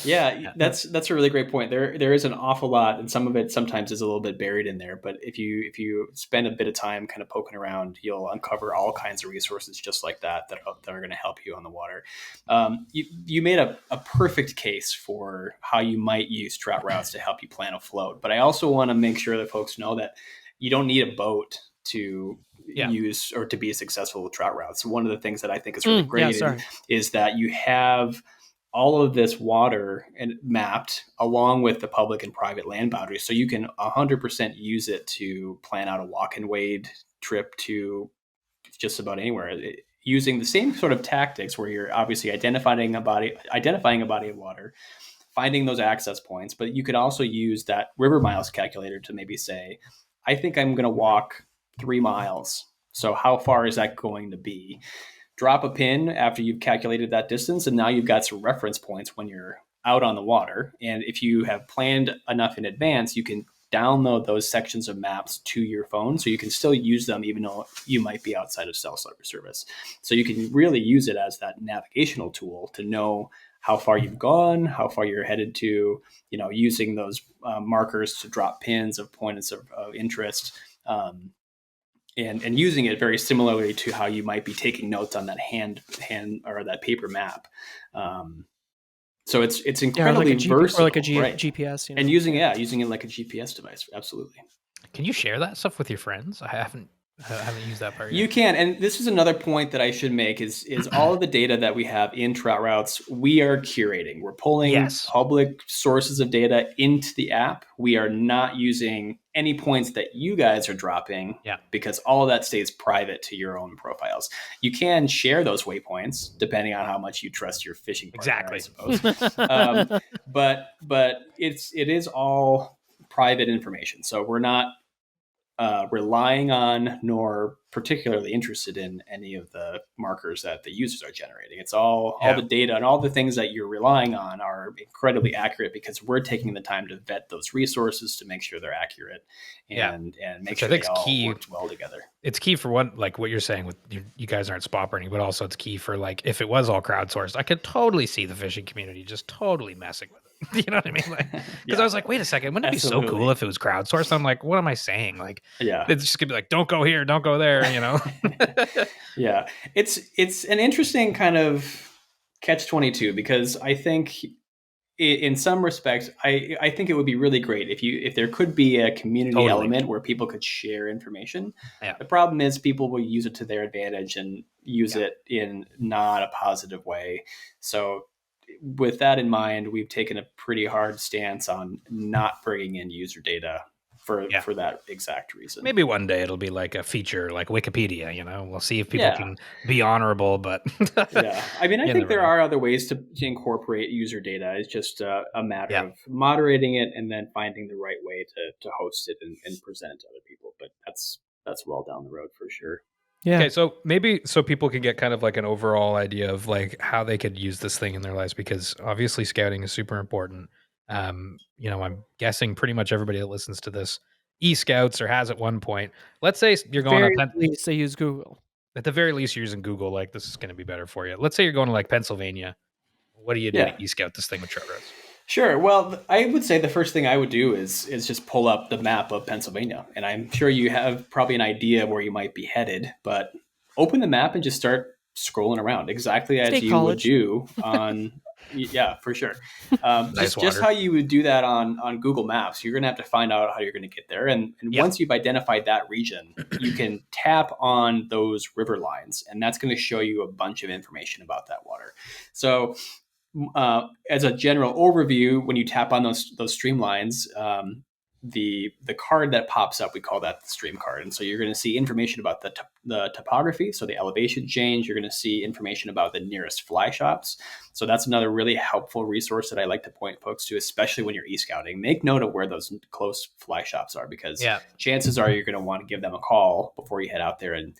Yeah, that's a really great point. There is an awful lot, and some of it sometimes is a little bit buried in there. But if you spend a bit of time kind of poking around, you'll uncover all kinds of resources just like that are going to help you on the water. You made a perfect case for how you might use trout routes to help you plan a float. But I also want to make sure that folks know that you don't need a boat to use or to be successful with trout routes. One of the things that I think is really great is that you have all of this water mapped along with the public and private land boundaries. So you can 100% use it to plan out a walk and wade trip to just about anywhere, using the same sort of tactics where you're obviously identifying a body of water, finding those access points, but you could also use that river miles calculator to maybe say, I think I'm going to walk 3 miles. So how far is that going to be? Drop a pin after you've calculated that distance, and now you've got some reference points when you're out on the water. And if you have planned enough in advance, you can download those sections of maps to your phone, so you can still use them even though you might be outside of cell service. So you can really use it as that navigational tool to know how far you've gone, how far you're headed to, using those markers to drop pins of points of interest. And using it very similarly to how you might be taking notes on that hand or that paper map. So it's incredibly versatile, or like a GPS, and using it like a GPS device. Absolutely. Can you share that stuff with your friends? I haven't used that part yet. You can, and this is another point that I should make is all of the data that we have in trout routes, we are curating. We're pulling public sources of data into the app. We are not using any points that you guys are dropping because all of that stays private to your own profiles. You can share those waypoints depending on how much you trust your fishing partner, I suppose. But it is all private information. So we're not relying on nor particularly interested in any of the markers that the users are generating. It's all the data and all the things that you're relying on are incredibly accurate because we're taking the time to vet those resources to make sure they're accurate and make sure they all work well together. It's key for what you're saying with you guys aren't spot burning, but also it's key for like if it was all crowdsourced, I could totally see the fishing community just totally messing with it. You know what I mean? Like, because I was like, wait a second, wouldn't it be so Absolutely. cool if it was crowdsourced? I'm like, what am I saying? Like, Yeah. it's just gonna be like, don't go here, don't go there, you know? Yeah. It's an interesting kind of catch-22 because I think in some respects, I think it would be really great if there could be a community Totally. element where people could share information. Yeah. The problem is people will use it to their advantage and use it in not a positive way. So with that in mind, we've taken a pretty hard stance on not bringing in user data for that exact reason. Maybe one day it'll be like a feature like Wikipedia, you know. We'll see if people Yeah. can be honorable, but Yeah. I mean, I you think never there know. are other ways to incorporate user data. It's just a matter Yeah. of moderating it and then finding the right way to host it and present it to other people. But that's well down the road for sure. Yeah. Okay, so maybe so people can get kind of like an overall idea of like how they could use this thing in their lives, because obviously scouting is super important. You know, I'm guessing pretty much everybody that listens to this e-scouts or has at one point. Let's say you're going Very to least they use Google. at the very least you're using Google, like this is going to be better for you. Let's say you're going to like Pennsylvania. What do you do to Yeah. e-scout this thing with trout roads? Sure. Well, I would say the first thing I would do is just pull up the map of Pennsylvania, and I'm sure you have probably an idea of where you might be headed. But open the map and just start scrolling around, exactly as State you would college. do on. Yeah, for sure. Nice Just how you would do that on Google Maps. You're going to have to find out how you're going to get there, and Yeah. once you've identified that region, you can tap on those river lines, and that's going to show you a bunch of information about that water. So as a general overview, when you tap on those streamlines, the card that pops up, we call that the stream card. And so you're going to see information about the topography, so the elevation change. You're going to see information about the nearest fly shops. So that's another really helpful resource that I like to point folks to, especially when you're e-scouting. Make note of where those close fly shops are, because chances are you're going to want to give them a call before you head out there and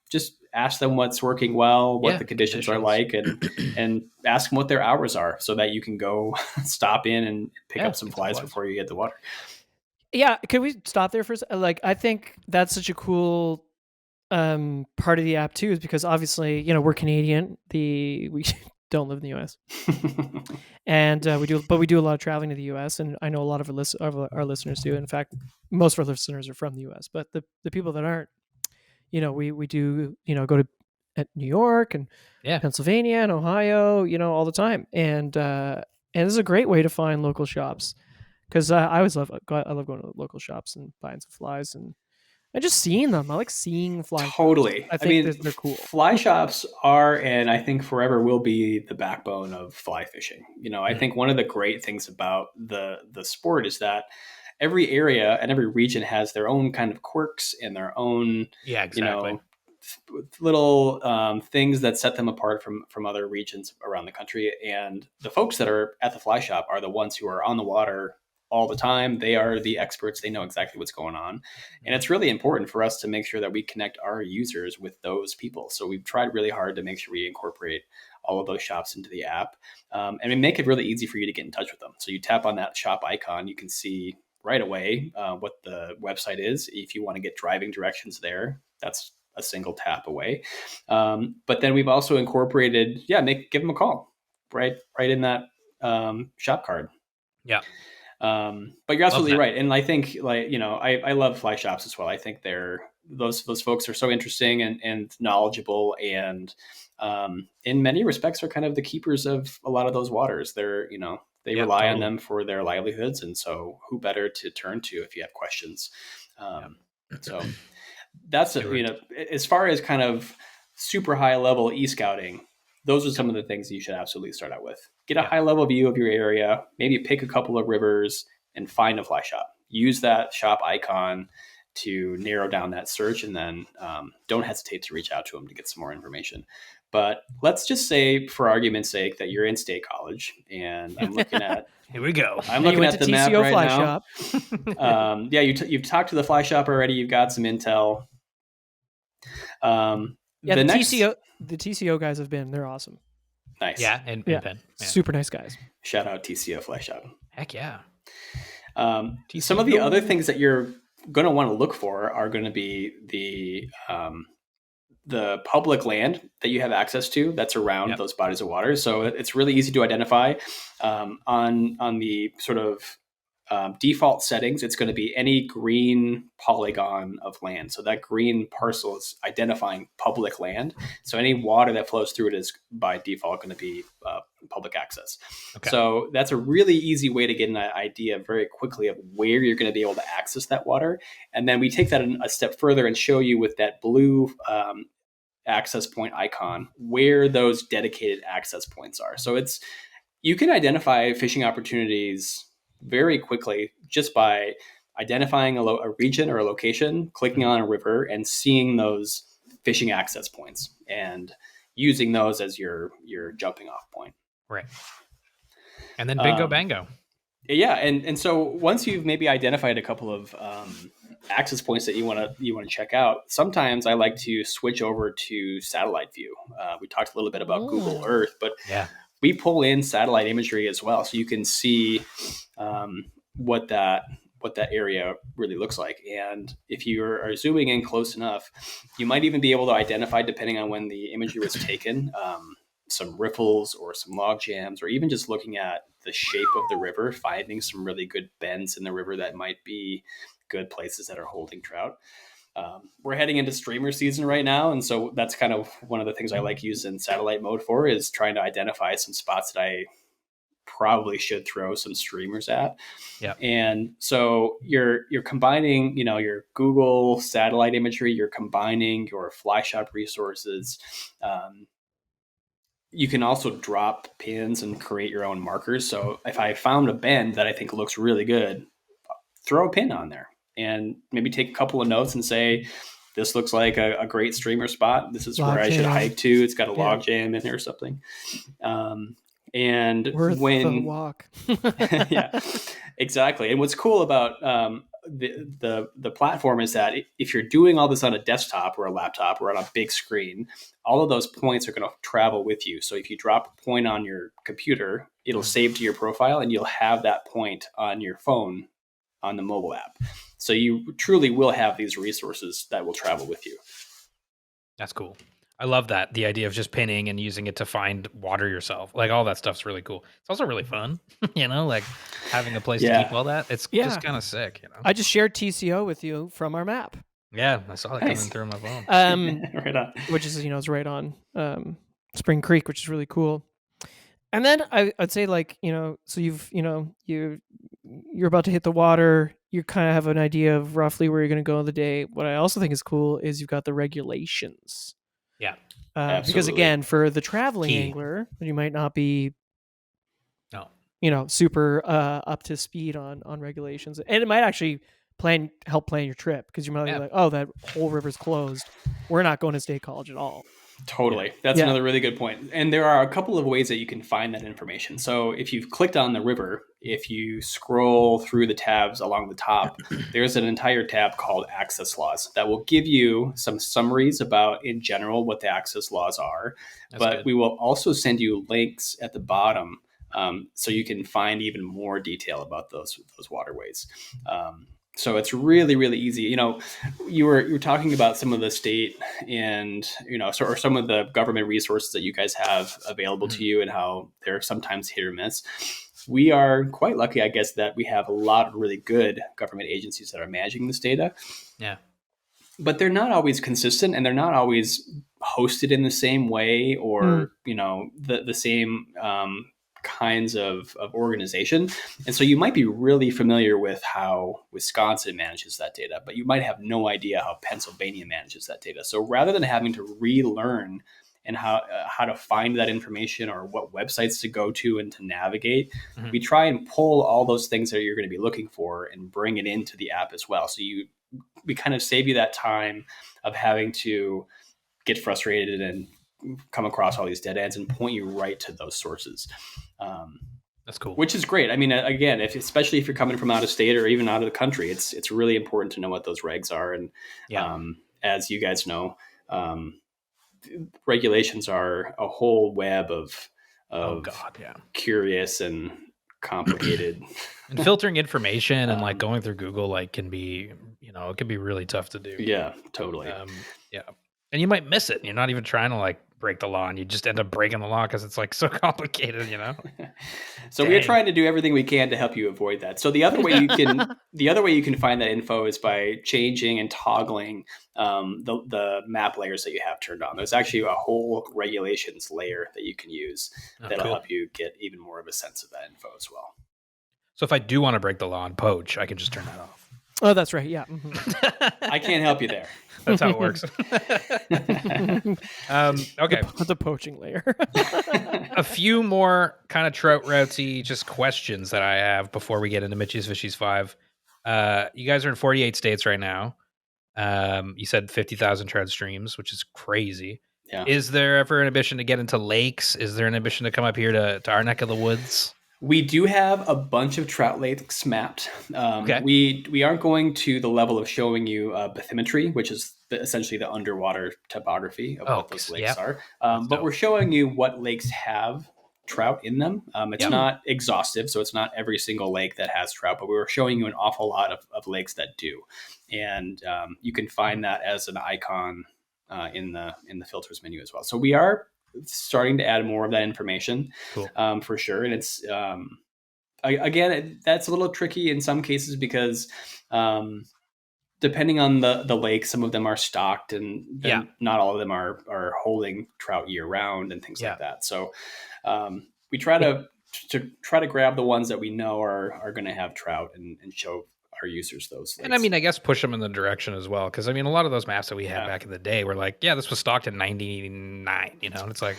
just ask them what's working well, what the conditions are like, and ask them what their hours are so that you can go stop in and pick up some flies before you hit the water. Yeah. Can we stop there for a second? Like, I think that's such a cool part of the app too, is because obviously, you know, we're Canadian. We don't live in the US. And we do a lot of traveling to the US, and I know a lot of our listeners do. In fact, most of our listeners are from the US, but the people that aren't, you know, we do, you know, go to New York and Pennsylvania and Ohio, you know, all the time. And this is a great way to find local shops, because I always love going to local shops and buying some flies and just seeing them. I like seeing fly Totally. shops. I think they're cool. Fly shops are, and I think forever will be, the backbone of fly fishing. You know, I think one of the great things about the sport is that every area and every region has their own kind of quirks and their own, you know, little things that set them apart from other regions around the country. And the folks that are at the fly shop are the ones who are on the water all the time. They are the experts. They know exactly what's going on. And it's really important for us to make sure that we connect our users with those people. So we've tried really hard to make sure we incorporate all of those shops into the app. And we make it really easy for you to get in touch with them. So you tap on that shop icon, you can see right away what the website is. If you want to get driving directions there, that's a single tap away. But then we've also incorporated, give them a call right in that shop card. Yeah. But you're absolutely right. And I think, like, you know, I love fly shops as well. I think those folks are so interesting and knowledgeable, and in many respects are kind of the keepers of a lot of those waters. They're, you know, they rely on them for their livelihoods. And so who better to turn to if you have questions? So that's, you know, as far as kind of super high level e-scouting, those are some of the things you should absolutely start out with. Get a high level view of your area, maybe pick a couple of rivers and find a fly shop. Use that shop icon to narrow down that search, and then don't hesitate to reach out to them to get some more information. But let's just say, for argument's sake, that you're in State College, and I'm looking at here we go. I'm looking at the map right now. You've talked to the fly shop already. You've got some intel. The TCO guys have been. They're awesome. Nice. Yeah, and Ben. Yeah. Super nice guys. Shout out TCO Fly Shop. Heck yeah. Some of the other things that you're going to want to look for are going to be the public land that you have access to that's around those bodies of water. So it's really easy to identify on the sort of default settings. It's going to be any green polygon of land. So that green parcel is identifying public land. So any water that flows through it is by default going to be public access. Okay. So that's a really easy way to get an idea very quickly of where you're going to be able to access that water. And then we take that a step further and show you with that blue access point icon where those dedicated access points are. So you can identify fishing opportunities very quickly just by identifying a region or a location, clicking on a river, and seeing those fishing access points and using those as your jumping off point. Right. And then bingo bango. Yeah, and so once you've maybe identified a couple of access points that you want to check out, sometimes I like to switch over to satellite view. We talked a little bit about Google Earth, but we pull in satellite imagery as well, so you can see what that area really looks like. And if you are zooming in close enough, you might even be able to identify, depending on when the imagery was taken, some riffles or some log jams, or even just looking at the shape of the river, finding some really good bends in the river that might be good places that are holding trout. We're heading into streamer season right now, and so that's kind of one of the things I like using satellite mode for, is trying to identify some spots that I probably should throw some streamers at. Yeah. And so you're combining, your Google satellite imagery, you're combining your fly shop resources. You can also drop pins and create your own markers. So if I found a bend that I think looks really good, throw a pin on there and maybe take a couple of notes and say, this looks like a great streamer spot. This is log where jam. I should hike to. It's got a log jam in there or something. And worth the walk. Yeah, exactly. And what's cool about the platform is that if you're doing all this on a desktop or a laptop or on a big screen, all of those points are going to travel with you. So if you drop a point on your computer, it'll save to your profile, and you'll have that point on your phone on the mobile app. So you truly will have these resources that will travel with you. That's cool. I love that. The idea of just pinning and using it to find water yourself. Like, all that stuff's really cool. It's also really fun, like having a place to keep all that. It's just kind of sick, I just shared TCO with you from our map. Yeah, I saw it coming through my phone. Right on. Which is, it's right on Spring Creek, which is really cool. And then I'd say, so you're about to hit the water. You kind of have an idea of roughly where you're going to go in the day. What I also think is cool is you've got the regulations. Yeah. Because again, for the traveling angler, you might not be, super up to speed on regulations, and it might actually help plan your trip, because you might be like, oh, that whole river's closed. We're not going to State College at all. Totally. That's another really good point. And there are a couple of ways that you can find that information. So if you've clicked on the river, if you scroll through the tabs along the top, there's an entire tab called Access Laws that will give you some summaries about, in general, what the access laws are. But good. We will also send you links at the bottom, so you can find even more detail about those waterways. So it's really, really easy. You were talking about some of the state and, or some of the government resources that you guys have available to you, and how they're sometimes hit or miss. We are quite lucky, I guess, that we have a lot of really good government agencies that are managing this data. Yeah. But they're not always consistent, and they're not always hosted in the same way, or, the same kinds of organization. And so you might be really familiar with how Wisconsin manages that data, but you might have no idea how Pennsylvania manages that data. So rather than having to relearn and how to find that information, or what websites to go to and to navigate, we try and pull all those things that you're going to be looking for and bring it into the app as well. So we kind of save you that time of having to get frustrated and come across all these dead ends, and point you right to those sources. That's cool. Which is great. I mean, again, especially if you're coming from out of state or even out of the country, it's really important to know what those regs are. And as you guys know, regulations are a whole web of curious and complicated. And filtering information and going through Google can be, it can be really tough to do. Yeah, totally. And you might miss it. And you're not even trying to like break the law, and you just end up breaking the law because it's like so complicated, So we are trying to do everything we can to help you avoid that. So the other way you can find that info is by changing and toggling the map layers that you have turned on. There's actually a whole regulations layer that you can use that'll help you get even more of a sense of that info as well. So if I do want to break the law and poach, I can just turn that off. Oh, that's right. Yeah. Mm-hmm. I can't help you there. That's how it works. Okay. The poaching layer. A few more kind of trout routey just questions that I have before we get into Mitchie's Fishies 5. You guys are in 48 states right now. You said 50,000 trout streams, which is crazy. Yeah. Is there ever an ambition to get into lakes? Is there an ambition to come up here to our neck of the woods? We do have a bunch of trout lakes mapped. Okay. We aren't going to the level of showing you bathymetry, which is essentially the underwater topography of what those lakes are. But we're showing you what lakes have trout in them. It's not exhaustive, so it's not every single lake that has trout, but we were showing you an awful lot of lakes that do. And you can find that as an icon in the filters menu as well. So we are starting to add more of that information. Cool. For sure. And it's again, that's a little tricky in some cases because depending on the lake, some of them are stocked and not all of them are holding trout year round and things like that. So we try to grab the ones that we know are going to have trout and show our users those lakes. And I mean, I guess push them in the direction as well. Cause I mean, a lot of those maps that we had back in the day were like, this was stocked in 99, and it's like,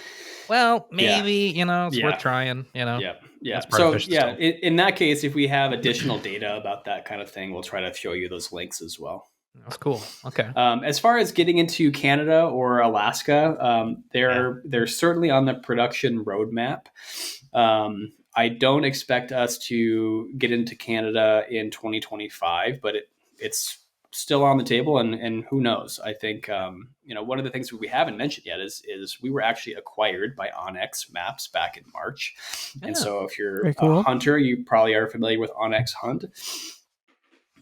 well, maybe, it's worth trying, Yeah. So in that case, if we have additional data about that kind of thing, we'll try to show you those links as well. That's cool. Okay. As far as getting into Canada or Alaska, they're certainly on the production roadmap. I don't expect us to get into Canada in 2025, but it's still on the table, and who knows? I think one of the things we haven't mentioned yet is we were actually acquired by Onyx Maps back in March, and so if you're a hunter, you probably are familiar with Onyx Hunt.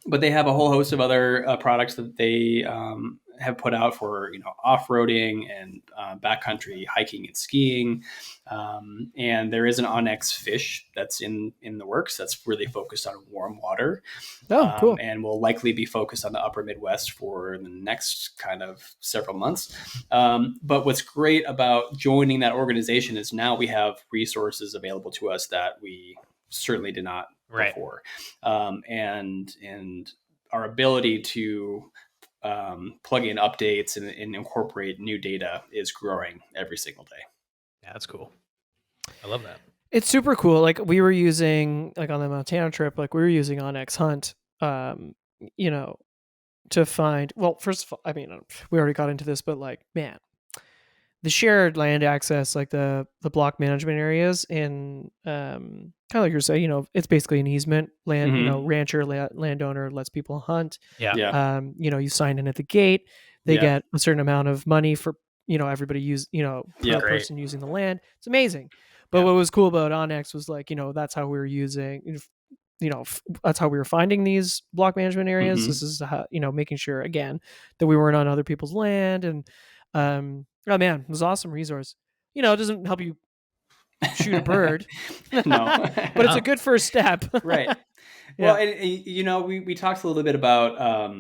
But they have a whole host of other products that they have put out for off-roading and backcountry hiking and skiing. And there is an Onyx Fish that's in the works that's really focused on warm water. Oh, cool. And will likely be focused on the upper Midwest for the next kind of several months. But what's great about joining that organization is now we have resources available to us that we certainly did not before. And our ability to plug in updates and incorporate new data is growing every single day. Yeah, that's cool. I love that. It's super cool. Like we were using, like on the Montana trip, like we were using Onyx Hunt, to find, well, first of all, I mean, we already got into this, but like, man, the shared land access, like the block management areas in, kind of like you're saying, it's basically an easement land, rancher, landowner lets people hunt. Yeah. You sign in at the gate, they get a certain amount of money for, everybody per person using the land. It's amazing. But what was cool about Onyx was like, that's how we were using, that's how we were finding these block management areas. This is how, making sure again that we weren't on other people's land. And, oh man, it was an awesome resource. It doesn't help you shoot a bird, no, but it's a good first step. Right. Well, and we talked a little bit about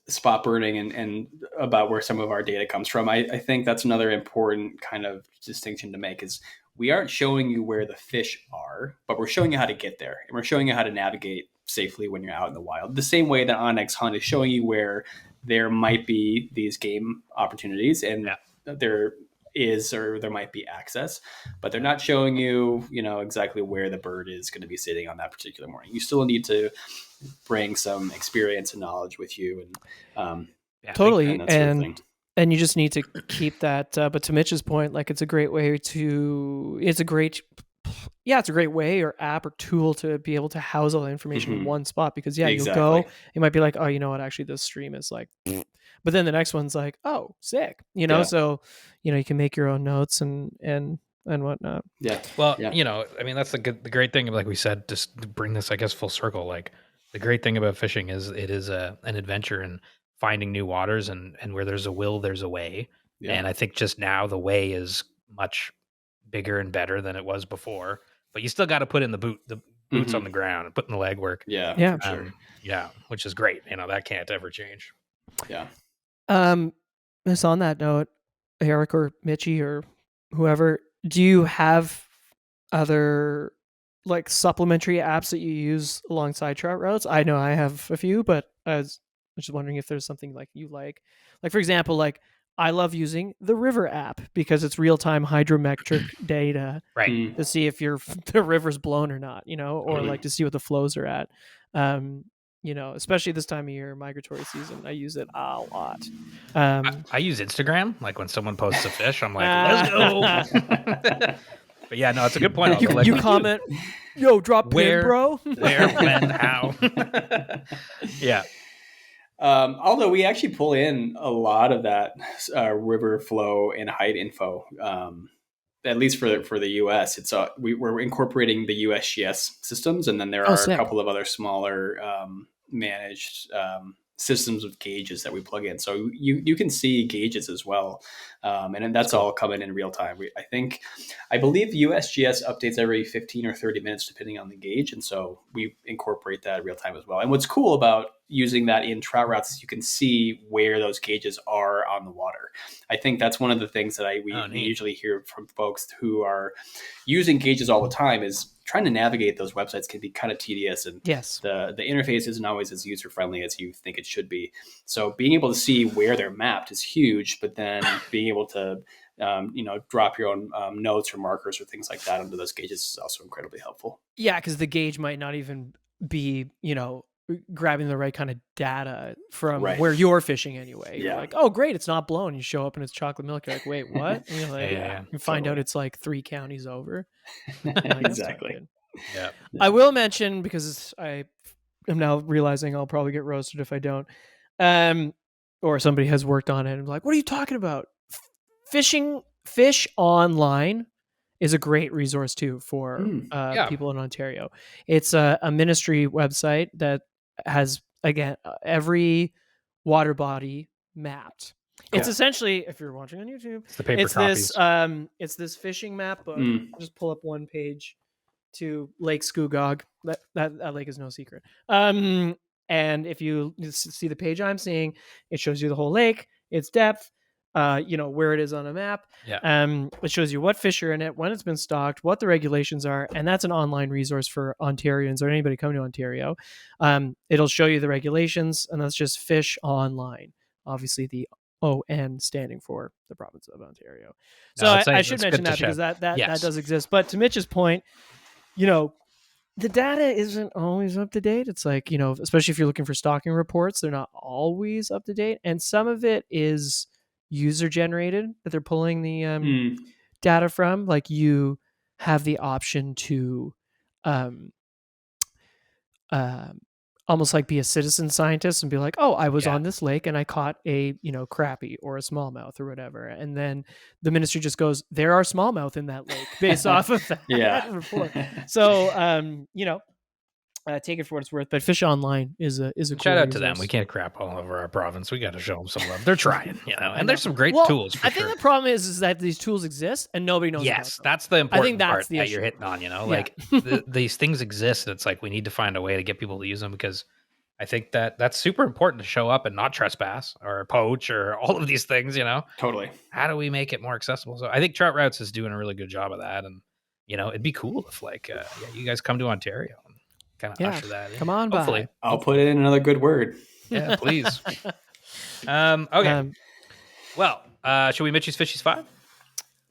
spot burning and about where some of our data comes from. I think that's another important kind of distinction to make is we aren't showing you where the fish are, but we're showing you how to get there, and we're showing you how to navigate safely when you're out in the wild. The same way that Onyx Hunt is showing you where there might be these game opportunities and there is, or there might be access, but they're not showing you, exactly where the bird is going to be sitting on that particular morning. You still need to bring some experience and knowledge with you, and totally. And you just need to keep that. But to Mitch's point, like it's a great way or app or tool to be able to house all the information in one spot, because you'll go, you might be like, oh, you know what, actually this stream is like, but then the next one's like, oh, sick, so you can make your own notes and whatnot. Well, I mean, that's the great thing, like we said, just to bring this, I guess, full circle. Like the great thing about fishing is it is an adventure and finding new waters, and where there's a will, there's a way. Yeah. And I think just now the way is much bigger and better than it was before. But you still got to put in the boots on the ground and put in the legwork. Yeah, for sure. Yeah, which is great. That can't ever change. Yeah. Just on that note, Erik or Mitchie or whoever, do you have other like supplementary apps that you use alongside trout routes? I know I have a few, but I was just wondering if there's something like you like for example, like I love using the River app because it's real-time hydrometric data Right. to see if the river's blown or not, or like to see what the flows are at. Especially this time of year, migratory season, I use it a lot. I use Instagram. Like when someone posts a fish, I'm like, let's go. But yeah, no, it's a good point. You comment, yo, drop pin, bro. Where, when, how. Yeah. Although we actually pull in a lot of that river flow and height info, at least for the US, it's we're incorporating the USGS systems, and then there are a couple of other smaller managed systems of gauges that we plug in. So you can see gauges as well, and that's all coming in real time. I believe USGS updates every 15 or 30 minutes depending on the gauge, and so we incorporate that real time as well. And what's cool about using that in trout routes is you can see where those gauges are on the water. I think that's one of the things that we usually hear from folks who are using gauges all the time is trying to navigate those websites can be kind of tedious, and the interface isn't always as user friendly as you think it should be. So being able to see where they're mapped is huge, but then being able to drop your own notes or markers or things like that onto those gauges is also incredibly helpful. Yeah, because the gauge might not even be grabbing the right kind of data from where you're fishing anyway. You're like, oh great, it's not blown. You show up and it's chocolate milk. You're like, wait, what? And you're like, you find out it's like 3 counties over. Like, exactly. Yeah. I will mention, because I am now realizing I'll probably get roasted if I don't. Or somebody has worked on it and like, what are you talking about? Fish Online is a great resource too for people in Ontario. It's a ministry website that has, again, every water body mapped. It's essentially, if you're watching on YouTube, it's the paper copies. It's this fishing map book. Just pull up one page to Lake Scugog. That lake is no secret. And if you see the page I'm seeing, it shows you the whole lake, its depth, where it is on a map. It shows you what fish are in it, when it's been stocked, what the regulations are, and that's an online resource for Ontarians or anybody coming to Ontario. It'll show you the regulations, and that's just Fish Online. Obviously, the ON standing for the province of Ontario. So I should mention that because that does exist. But to Mitch's point, the data isn't always up to date. It's like, especially if you're looking for stocking reports, they're not always up to date. And some of it is user generated that they're pulling the data from. Like you have the option to almost like be a citizen scientist and be like, oh, I was on this lake and I caught a, crappie or a smallmouth or whatever. And then the ministry just goes, there are smallmouth in that lake based off of that report. So, take it for what it's worth. But Fish Online is a cool shout out resource. To them. We can't crap all over our province. We got to show them some love. They're trying, and there's some great tools. I think the problem is that these tools exist and nobody knows. Yes, about them. That's the important I think that's part the that issue. You're hitting on. Like these things exist. And it's like we need to find a way to get people to use them, because I think that's super important to show up and not trespass or poach or all of these things. Totally. How do we make it more accessible? So I think Trout Routes is doing a really good job of that, and it'd be cool if you guys come to Ontario. Kind of usher that in. Come on, hopefully. by. I'll put in another good word. Yeah, please. Okay. Well, should we Mitchie's Fishies 5?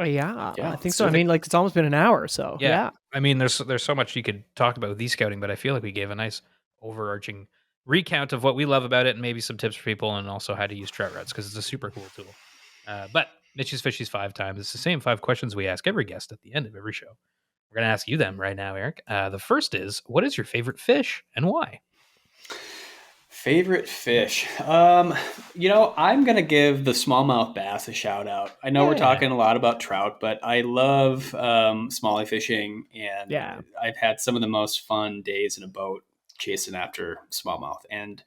Yeah, I think so. I mean, it's almost been an hour, so yeah. I mean, there's so much you could talk about with e-scouting, but I feel like we gave a nice overarching recount of what we love about it, and maybe some tips for people, and also how to use trout routes, because it's a super cool tool. But Mitchie's Fishies 5 times. It's the same 5 questions we ask every guest at the end of every show. We're going to ask you them right now, Erik. The first is, what is your favorite fish and why? Favorite fish? I'm going to give the smallmouth bass a shout out. I know we're talking a lot about trout, but I love smallie fishing, and I've had some of the most fun days in a boat chasing after smallmouth, and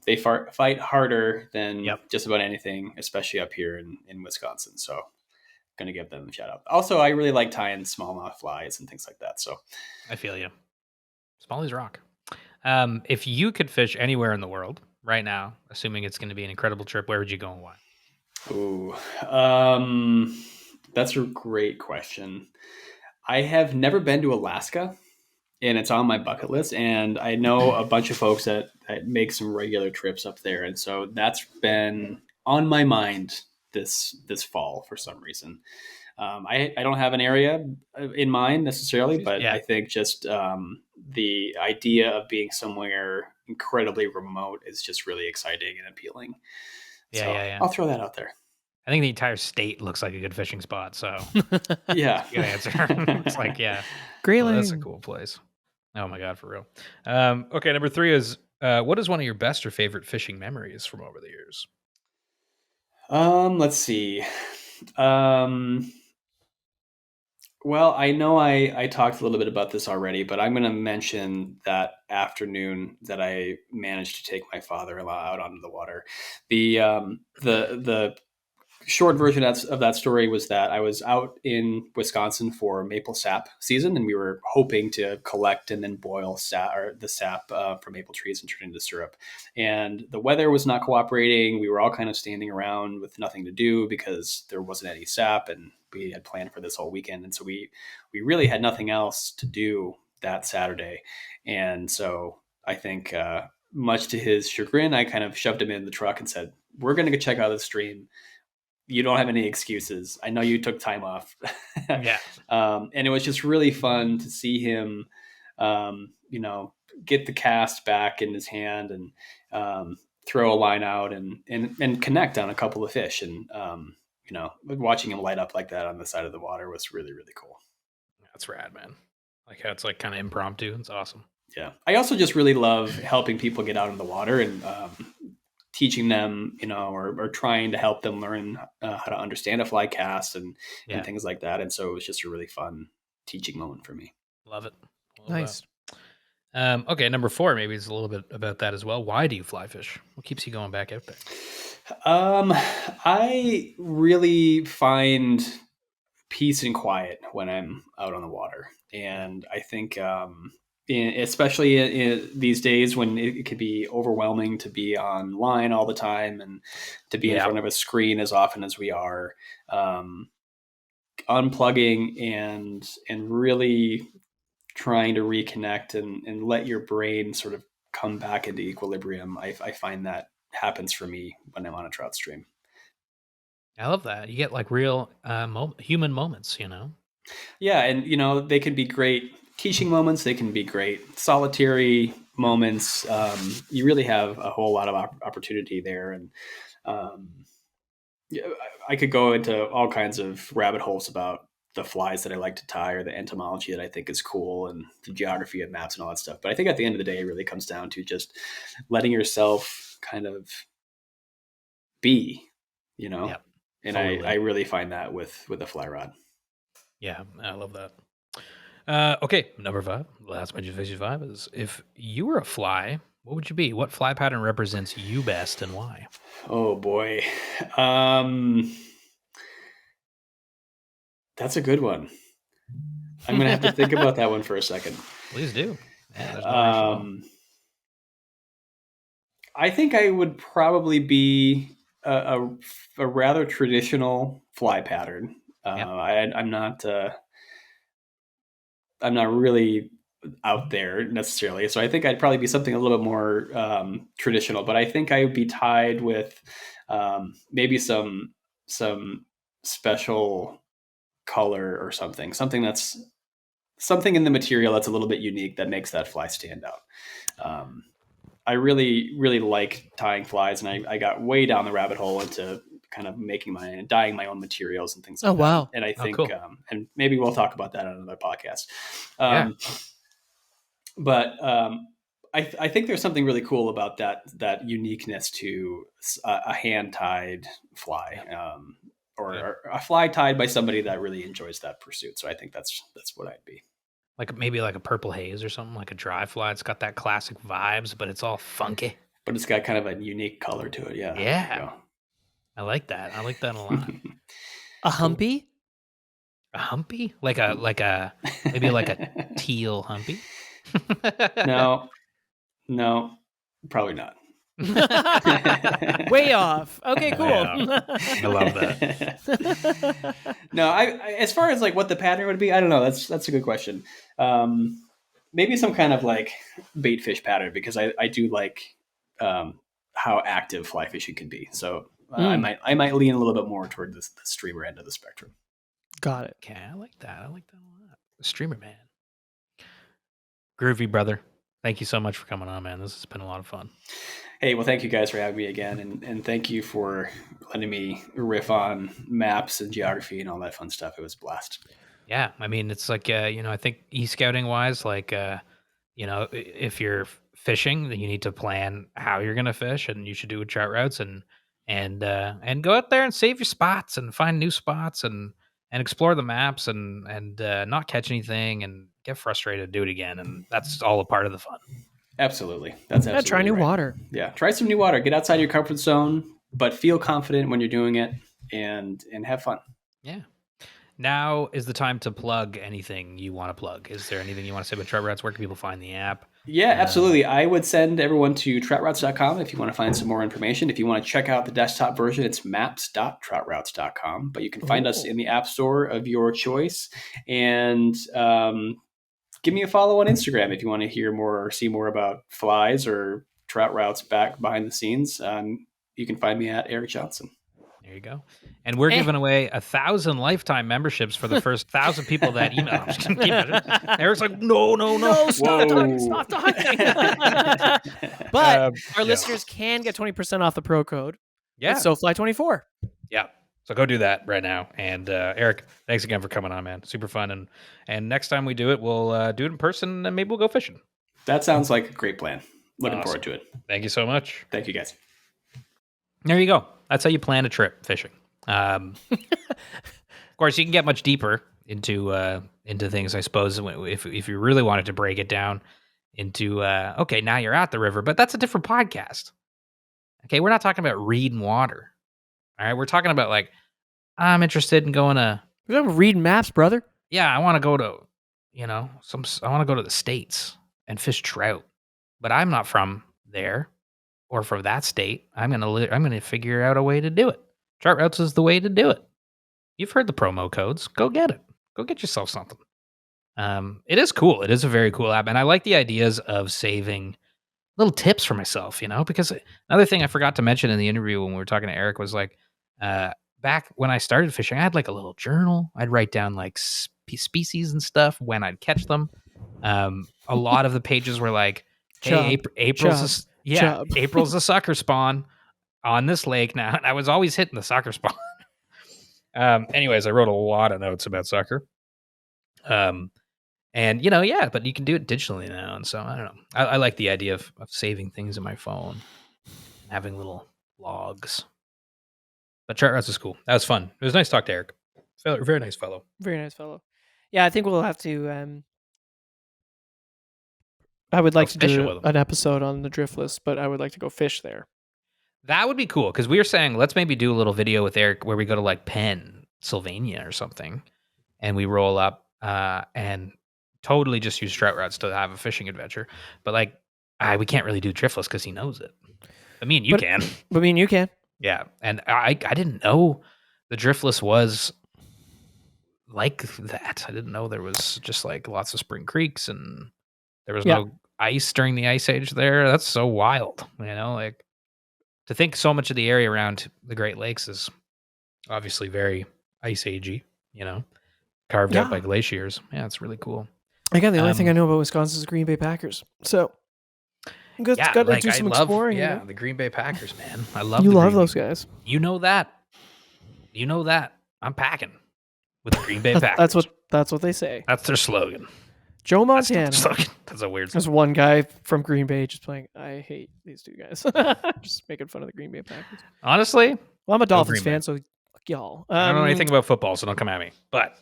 they fight harder than just about anything, especially up here in Wisconsin. So going to give them a shout out. Also, I really like tying smallmouth flies and things like that. So I feel you. Smallies rock. If you could fish anywhere in the world right now, assuming it's going to be an incredible trip, where would you go and why? Ooh, that's a great question. I have never been to Alaska, and it's on my bucket list. And I know a bunch of folks that make some regular trips up there, and so that's been on my mind this fall for some reason. I don't have an area in mind necessarily, but I think just the idea of being somewhere incredibly remote is just really exciting and appealing. Yeah. I'll throw that out there. I think the entire state looks like a good fishing spot. So yeah, good answer. It's like, Grayling. Well, that's a cool place. Oh my God, for real. Okay, number 3 is what is one of your best or favorite fishing memories from over the years? Let's see. Well, I know I talked a little bit about this already, but I'm going to mention that afternoon that I managed to take my father-in-law out onto the water. The short version of that story was that I was out in Wisconsin for maple sap season, and we were hoping to collect and then boil the sap from maple trees and turn it into syrup. And the weather was not cooperating. We were all kind of standing around with nothing to do because there wasn't any sap, and we had planned for this whole weekend. And so we really had nothing else to do that Saturday. And so I think, much to his chagrin, I kind of shoved him in the truck and said, "We're going to go check out the stream. You don't have any excuses. I know you took time off." Yeah. And it was just really fun to see him, get the cast back in his hand and throw a line out and connect on a couple of fish. And, watching him light up like that on the side of the water was really, really cool. That's rad, man. Like how it's like kind of impromptu. It's awesome. Yeah. I also just really love helping people get out in the water and, teaching them, or trying to help them learn how to understand a fly cast and things like that. And so it was just a really fun teaching moment for me. Love it. Nice. Okay, number 4, maybe it's a little bit about that as well. Why do you fly fish? What keeps you going back out there? I really find peace and quiet when I'm out on the water. And I think, especially in these days when it could be overwhelming to be online all the time and to be in front of a screen as often as we are, unplugging and really trying to reconnect and let your brain sort of come back into equilibrium. I find that happens for me when I'm on a trout stream. I love that. You get like real human moments, Yeah, and they can be great teaching moments. They can be great solitary moments. You really have a whole lot of opportunity there, and I could go into all kinds of rabbit holes about the flies that I like to tie or the entomology that I think is cool and the geography of maps and all that stuff. But I think at the end of the day, it really comes down to just letting yourself kind of be, Yep, and totally. I really find that with a fly rod. Yeah, I love that. Okay, number 5, last bunch of fishy 5 is if you were a fly, what would you be? What fly pattern represents you best and why? Oh boy. That's a good one. I'm going to have to think about that one for a second. Please do. Yeah, there's no rush at all. I think I would probably be a rather traditional fly pattern. I'm not really out there necessarily, so I think I'd probably be something a little bit more traditional. But I think I would be tied with maybe some special color or something that's something in the material that's a little bit unique that makes that fly stand out. I really, really like tying flies, and I got way down the rabbit hole into kind of dyeing my own materials and things like that. Wow. And I think, cool. And maybe we'll talk about that on another podcast. But I think there's something really cool about that uniqueness to a hand-tied fly, or a fly tied by somebody that really enjoys that pursuit. So I think that's what I'd be. like maybe like a purple haze or something, like a dry fly. It's got that classic vibes, but it's all funky. But it's got kind of a unique color to it. Yeah. Yeah. I like that. I like that a lot. A humpy? A humpy? Like a maybe like a teal humpy? No, probably not. Way off. Okay, cool. I love that. No, I as far as like what the pattern would be, I don't know. That's a good question. Maybe some kind of like bait fish pattern, because I do like how active fly fishing can be. So I might lean a little bit more toward the streamer end of the spectrum. Got it. Okay, I like that. I like that a lot. The streamer man. Groovy brother. Thank you so much for coming on, man. This has been a lot of fun. Hey, well, thank you guys for having me again, and thank you for letting me riff on maps and geography and all that fun stuff. It was a blast. Yeah, I mean, it's like I think e-scouting wise, like if you're fishing, then you need to plan how you're gonna fish, and you should do trout routes and go out there and save your spots and find new spots and explore the maps and not catch anything and get frustrated, do it again, and that's all a part of the fun. Absolutely. That's absolutely try new right. water. Yeah. Try some new water. Get outside your comfort zone, but feel confident when you're doing it and have fun. Yeah. Now is the time to plug anything you want to plug. Is there anything you want to say about Trout Routes? Where can people find the app? Yeah, absolutely. I would send everyone to troutroutes.com if you want to find some more information. If you want to check out the desktop version, it's maps.troutroutes.com. But you can find us in the app store of your choice. And give me a follow on Instagram if you want to hear more or see more about flies or trout routes back behind the scenes. You can find me at Erik Johnsen. There you go. And we're giving away 1,000 lifetime memberships for the first 1,000 people that email. Eric's like, no, stop talking. But our listeners can get 20% off the pro code. Yeah. It's SoFly24. Yeah. So go do that right now. And Erik, thanks again for coming on, man. Super fun. And next time we do it, we'll do it in person, and maybe we'll go fishing. That sounds like a great plan. Looking forward to it. Thank you so much. Thank you, guys. There you go. That's how you plan a trip fishing. Of course, you can get much deeper into things, I suppose, if you really wanted to break it down into okay, now you're at the river, but that's a different podcast. Okay, we're not talking about reading water. All right, we're talking about like, I'm interested in going to. We're talking about reading maps, brother. Yeah, I want to go to, I want to go to the States and fish trout, but I'm not from there or from that state. I'm gonna figure out a way to do it. Trout routes is the way to do it. You've heard the promo codes. Go get it. Go get yourself something. It is cool. It is a very cool app, and I like the ideas of saving little tips for myself. Because another thing I forgot to mention in the interview when we were talking to Erik was like, back when I started fishing, I had like a little journal. I'd write down like species and stuff when I'd catch them. A lot of the pages were like, "Hey, April's April's a sucker spawn on this lake now." And I was always hitting the sucker spawn. Anyways, I wrote a lot of notes about sucker. And but you can do it digitally now. And so I don't know. I like the idea of saving things in my phone, having little logs. But Trout Routes is cool. That was fun. It was nice to talk to Erik. Very nice fellow. Very nice fellow. Yeah, I think we'll have to. I would like to do an episode on the Driftless, but I would like to go fish there. That would be cool, because we were saying let's maybe do a little video with Erik where we go to like Pennsylvania or something, and we roll up and totally just use Trout Routes to have a fishing adventure. But like, we can't really do Driftless because he knows it. But me and you can. But me and you can. Yeah, and I didn't know the Driftless was like that. I didn't know there was just like lots of spring creeks and there was no ice during the ice age there. That's so wild, like to think so much of the area around the Great Lakes is obviously very ice agey, carved out by glaciers. Yeah, it's really cool. Again, the only thing I know about Wisconsin is the Green Bay Packers. So got to do some exploring. Yeah, the Green Bay Packers, man. I love. You love those guys. You know that. I'm packing with the Green Bay Packers. That's what they say. That's their slogan. Joe Montana. That's a weird. There's one guy from Green Bay just playing. I hate these two guys. Just making fun of the Green Bay Packers. Honestly, well, I'm a Dolphins fan, so fuck y'all. I don't know anything about football, so don't come at me. But,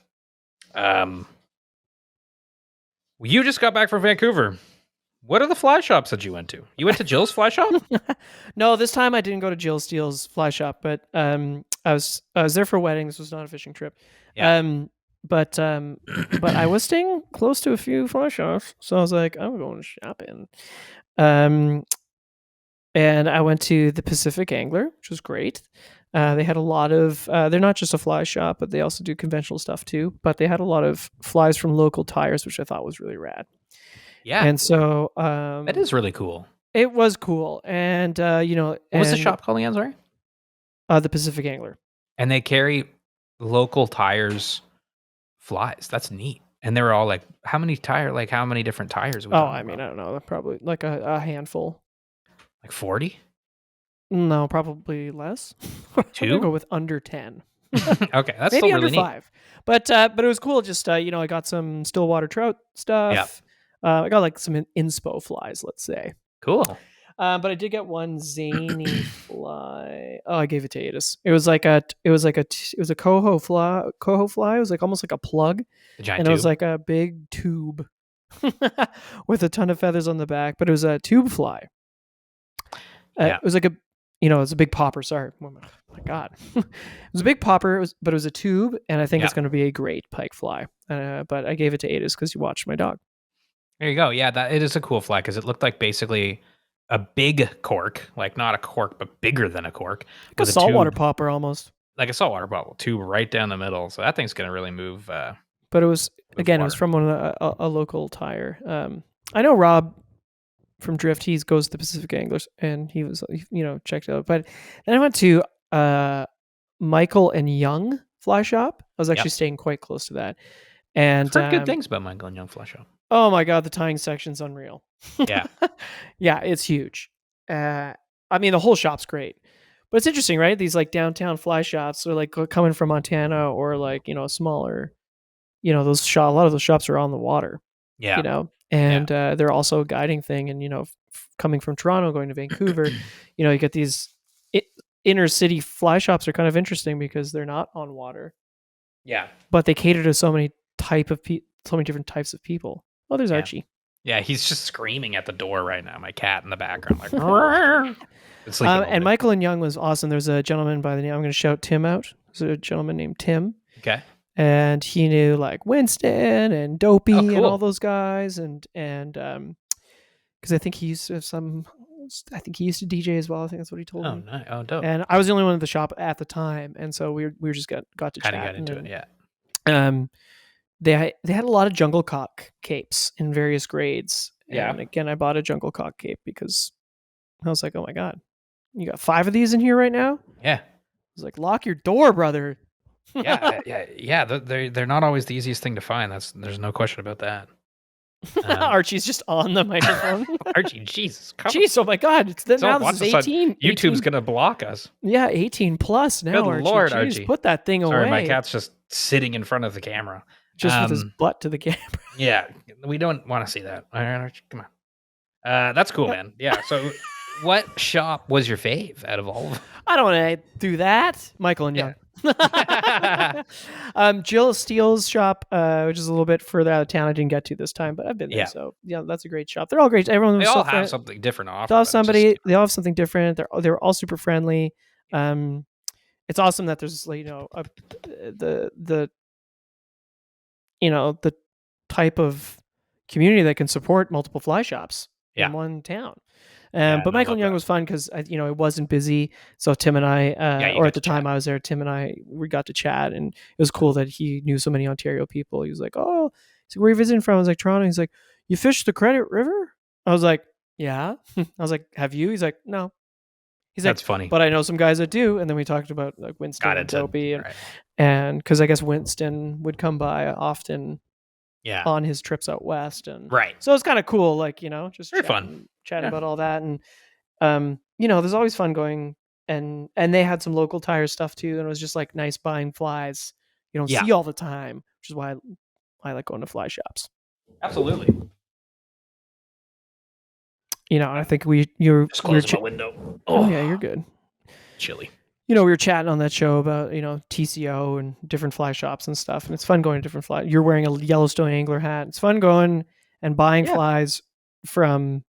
You just got back from Vancouver. What are the fly shops that you went to? You went to Jill's fly shop? No, this time I didn't go to Jill Steele's fly shop, but I was there for a wedding. This was not a fishing trip. Yeah. But I was staying close to a few fly shops, so I was like, I'm going shopping. And I went to the Pacific Angler, which was great. They had a lot of. They're not just a fly shop, but they also do conventional stuff too. But they had a lot of flies from local tires, which I thought was really rad. Yeah. And so that is really cool. It was cool, and what was the shop called again? Sorry, the Pacific Angler. And they carry local tires flies. That's neat. And they were all like, how many different tires? I mean, I don't know. Probably like a handful. Like 40? No, probably less. 2? I'm gonna go with under 10. Okay, that's maybe still under really 5. But it was cool. Just I got some Stillwater trout stuff. Yeah. I got like some inspo flies, let's say. Cool. But I did get one zany fly. Oh, I gave it to Adis. It was a coho fly. It was like almost like a plug, and it was like a big tube with a ton of feathers on the back. But it was a tube fly. It was like a, it was a big popper. Sorry, oh my God, it was a big popper. But it was a tube, and I think it's going to be a great pike fly. But I gave it to Adis because you watched my dog. There you go. Yeah, it is a cool fly because it looked like basically a big cork, like not a cork, but bigger than a cork. Like a saltwater popper almost. Like a saltwater popper, tube right down the middle. So that thing's going to really move. But it was, again, water. It was from a local tire. I know Rob from Drift, he goes to the Pacific Anglers, and he was, checked it out. But then I went to Michael and Young Fly Shop. I was actually staying quite close to that. And I've heard good things about Michael and Young Fly Shop. Oh my God, the tying section's unreal. Yeah. Yeah, it's huge. I mean, the whole shop's great. But it's interesting, right? These like downtown fly shops are like coming from Montana or like, smaller, a lot of those shops are on the water. Yeah. And they're also a guiding thing. And, coming from Toronto, going to Vancouver, you get these inner city fly shops are kind of interesting because they're not on water. Yeah. But they cater to so many different types of people. Oh, there's Archie. Yeah, he's just screaming at the door right now. My cat in the background, like. And Michael and Young was awesome. There's a gentleman by the name. I'm going to shout Tim out. There's a gentleman named Tim. Okay. And he knew like Winston and Dopey and all those guys, and because I think he used to have I think he used to DJ as well. I think that's what he told me. Oh, nice. Oh, dope. And I was the only one at the shop at the time, and so we were just got to chat. Kind of got into it, yeah. They had a lot of jungle cock capes in various grades. Yeah. And again, I bought a jungle cock cape because I was like, oh my God, you got 5 of these in here right now? Yeah. I was like, lock your door, brother. Yeah. They're not always the easiest thing to find. There's no question about that. Archie's just on the microphone. Archie, Jesus. Jeez, oh my God. Now this is 18. YouTube's going to block us. Yeah, 18 plus now, Good Archie. Lord, Jeez, Archie. Put that thing away. Sorry, my cat's just sitting in front of the camera. Just with his butt to the camera. Yeah, we don't want to see that. All right, Archie, come on. That's cool, man. Yeah, so what shop was your fave out of all of them? I don't want to do that. Michael and Young. Jill Steele's shop, which is a little bit further out of town. I didn't get to this time, but I've been there. So yeah, that's a great shop. They're all great. They all have something different to offer. They all have something different. They're all super friendly. It's awesome that there's the type of community that can support multiple fly shops in one town. But Michael and Young was fun because it wasn't busy. So Tim and I, or at the time I was there, Tim and I, we got to chat, and it was cool that he knew so many Ontario people. He was like, "Oh, so where are you visiting from?" I was like, "Toronto." He's like, "You fished the Credit River?" I was like, "Yeah." I was like, "Have you?" He's like, "No." He's That's like, funny. But I know some guys that do. And then we talked about like Winston and Dopey, and because I guess Winston would come by often. Yeah. On his trips out west, and so it's kind of cool, like just chatting about all that, and there's always fun going, and they had some local tire stuff too, and it was just like nice buying flies you don't see all the time, which is why I like going to fly shops. Absolutely. And I think you're close my window. Oh yeah, you're good. Chilly. We were chatting on that show about, TCO and different fly shops and stuff. And it's fun going to different fly. You're wearing a Yellowstone angler hat. It's fun going and buying flies from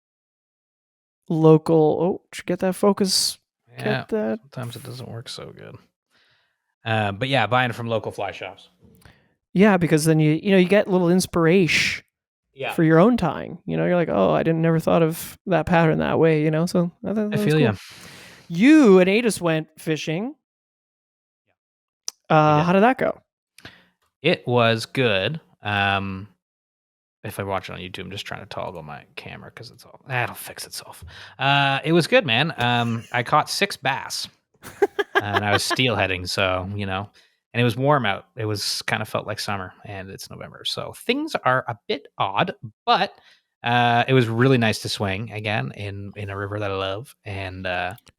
local. Oh, did you get that focus? Yeah, get that. Sometimes it doesn't work so good. But yeah, buying from local fly shops. Yeah, because then you get a little inspiration for your own tying. You're like, oh, I never thought of that pattern that way. So I feel you. You and Adis went fishing. How did that go? It was good. If I watch it on YouTube, I'm just trying to toggle my camera because that'll fix itself. It was good, man. I caught 6 bass, and I was steelheading, so and it was warm out. It was kind of felt like summer, and it's November, so things are a bit odd, but it was really nice to swing again in a river that I love. And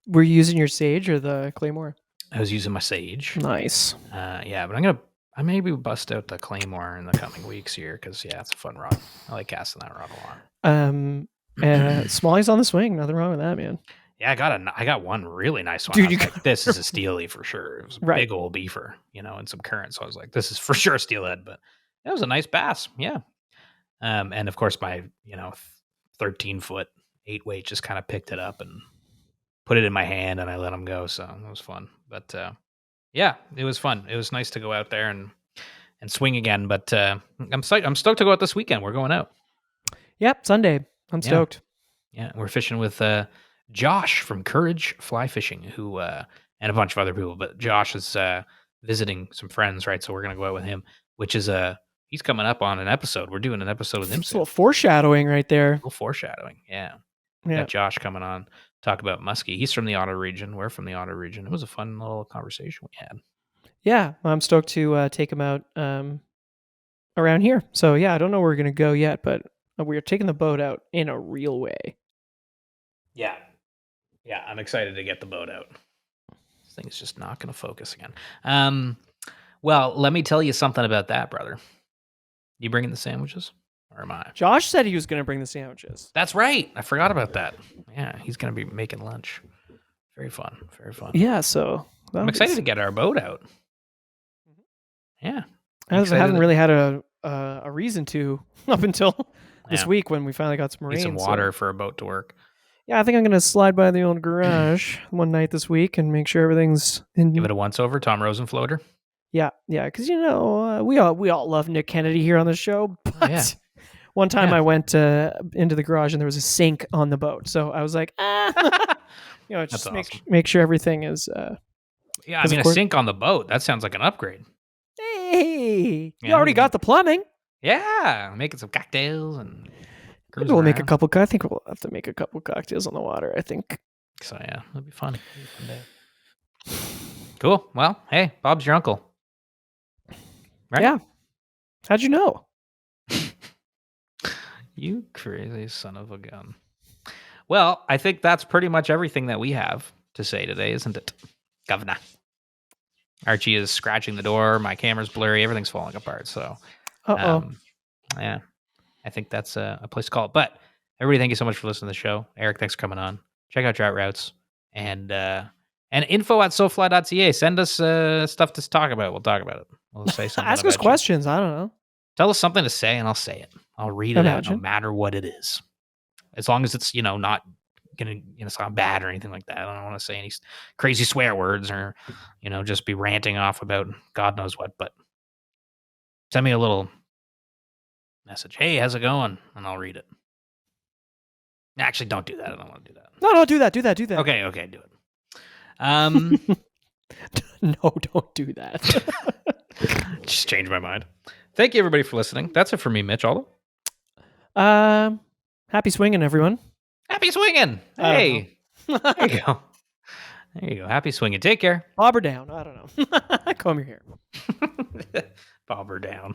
were you using your sage or the claymore? I was using my sage. Nice. Yeah, but I maybe bust out the claymore in the coming weeks here because it's a fun rod. I like casting that rod a lot. Smallies on the swing. Nothing wrong with that, man. Yeah, I got one really nice one. Dude, this is a steely for sure. It was a big old beaver, and some current. So I was like, this is for sure a steelhead, but it was a nice bass. Yeah. And of course my 13-foot 8-weight just kind of picked it up and put it in my hand, and I let him go. So it was fun. But yeah, it was fun. It was nice to go out there and swing again. But I'm stoked to go out this weekend. We're going out. Yep, Sunday. I'm stoked. Yeah, we're fishing with Josh from Courage Fly Fishing, who and a bunch of other people. But Josh is visiting some friends, right? So we're gonna go out with him, which is he's coming up on an episode. We're doing an episode with him. It's a little foreshadowing right there. A little foreshadowing, yeah. Got Josh coming on, talk about muskie. He's from the Ottawa region. We're from the Ottawa region. It was a fun little conversation we had. Yeah, I'm stoked to take him out around here. So yeah, I don't know where we're gonna go yet, but we're taking the boat out in a real way. Yeah, I'm excited to get the boat out. This thing is just not going to focus again. Well, let me tell you something about that, brother. You bringing the sandwiches, or am I? Josh said he was going to bring the sandwiches. That's right. I forgot about that. Yeah, he's going to be making lunch. Very fun. Very fun. Yeah, so I'm excited to get our boat out. Yeah, I haven't really had a reason to up until this week when we finally got some rain. Need some water for a boat to work. Yeah, I think I'm going to slide by the old garage one night this week and make sure everything's in. Give it a once over, Tom Rosen floater. Yeah, because we all love Nick Kennedy here on the show. But one time I went into the garage and there was a sink on the boat, so I was like, just awesome. make sure everything is. Yeah, I mean, a sink on the boat. That sounds like an upgrade. Hey, you already got the plumbing. Yeah, making some cocktails and. We'll make a couple. I think we'll have to make a couple cocktails on the water. I think. So yeah, it'll be fun. Cool. Well, hey, Bob's your uncle. Right? Yeah. How'd you know? You crazy son of a gun. Well, I think that's pretty much everything that we have to say today, isn't it, Governor? Archie is scratching the door. My camera's blurry. Everything's falling apart. So, yeah. I think that's a place to call it. But everybody, thank you so much for listening to the show. Erik, thanks for coming on. Check out Trout Routes and info@sofly.ca. Send us stuff to talk about. We'll talk about it. We'll say something. Ask us questions. I don't know. Tell us something to say, and I'll say it. I'll read it out, no matter what it is. As long as it's not gonna sound bad or anything like that. I don't want to say any crazy swear words or just be ranting off about God knows what. But send me a little message. Hey, how's it going? And I'll read it. Actually, don't do that. I don't want to do that. No, do that. Do that. Okay, do it. No, don't do that. Just changed my mind. Thank you, everybody, for listening. That's it for me, Mitch Aldo. Happy swinging, everyone. Happy swinging. Hey. There you go. There you go. Happy swinging. Take care. Bob her down. I don't know. Comb your hair. Bob her down.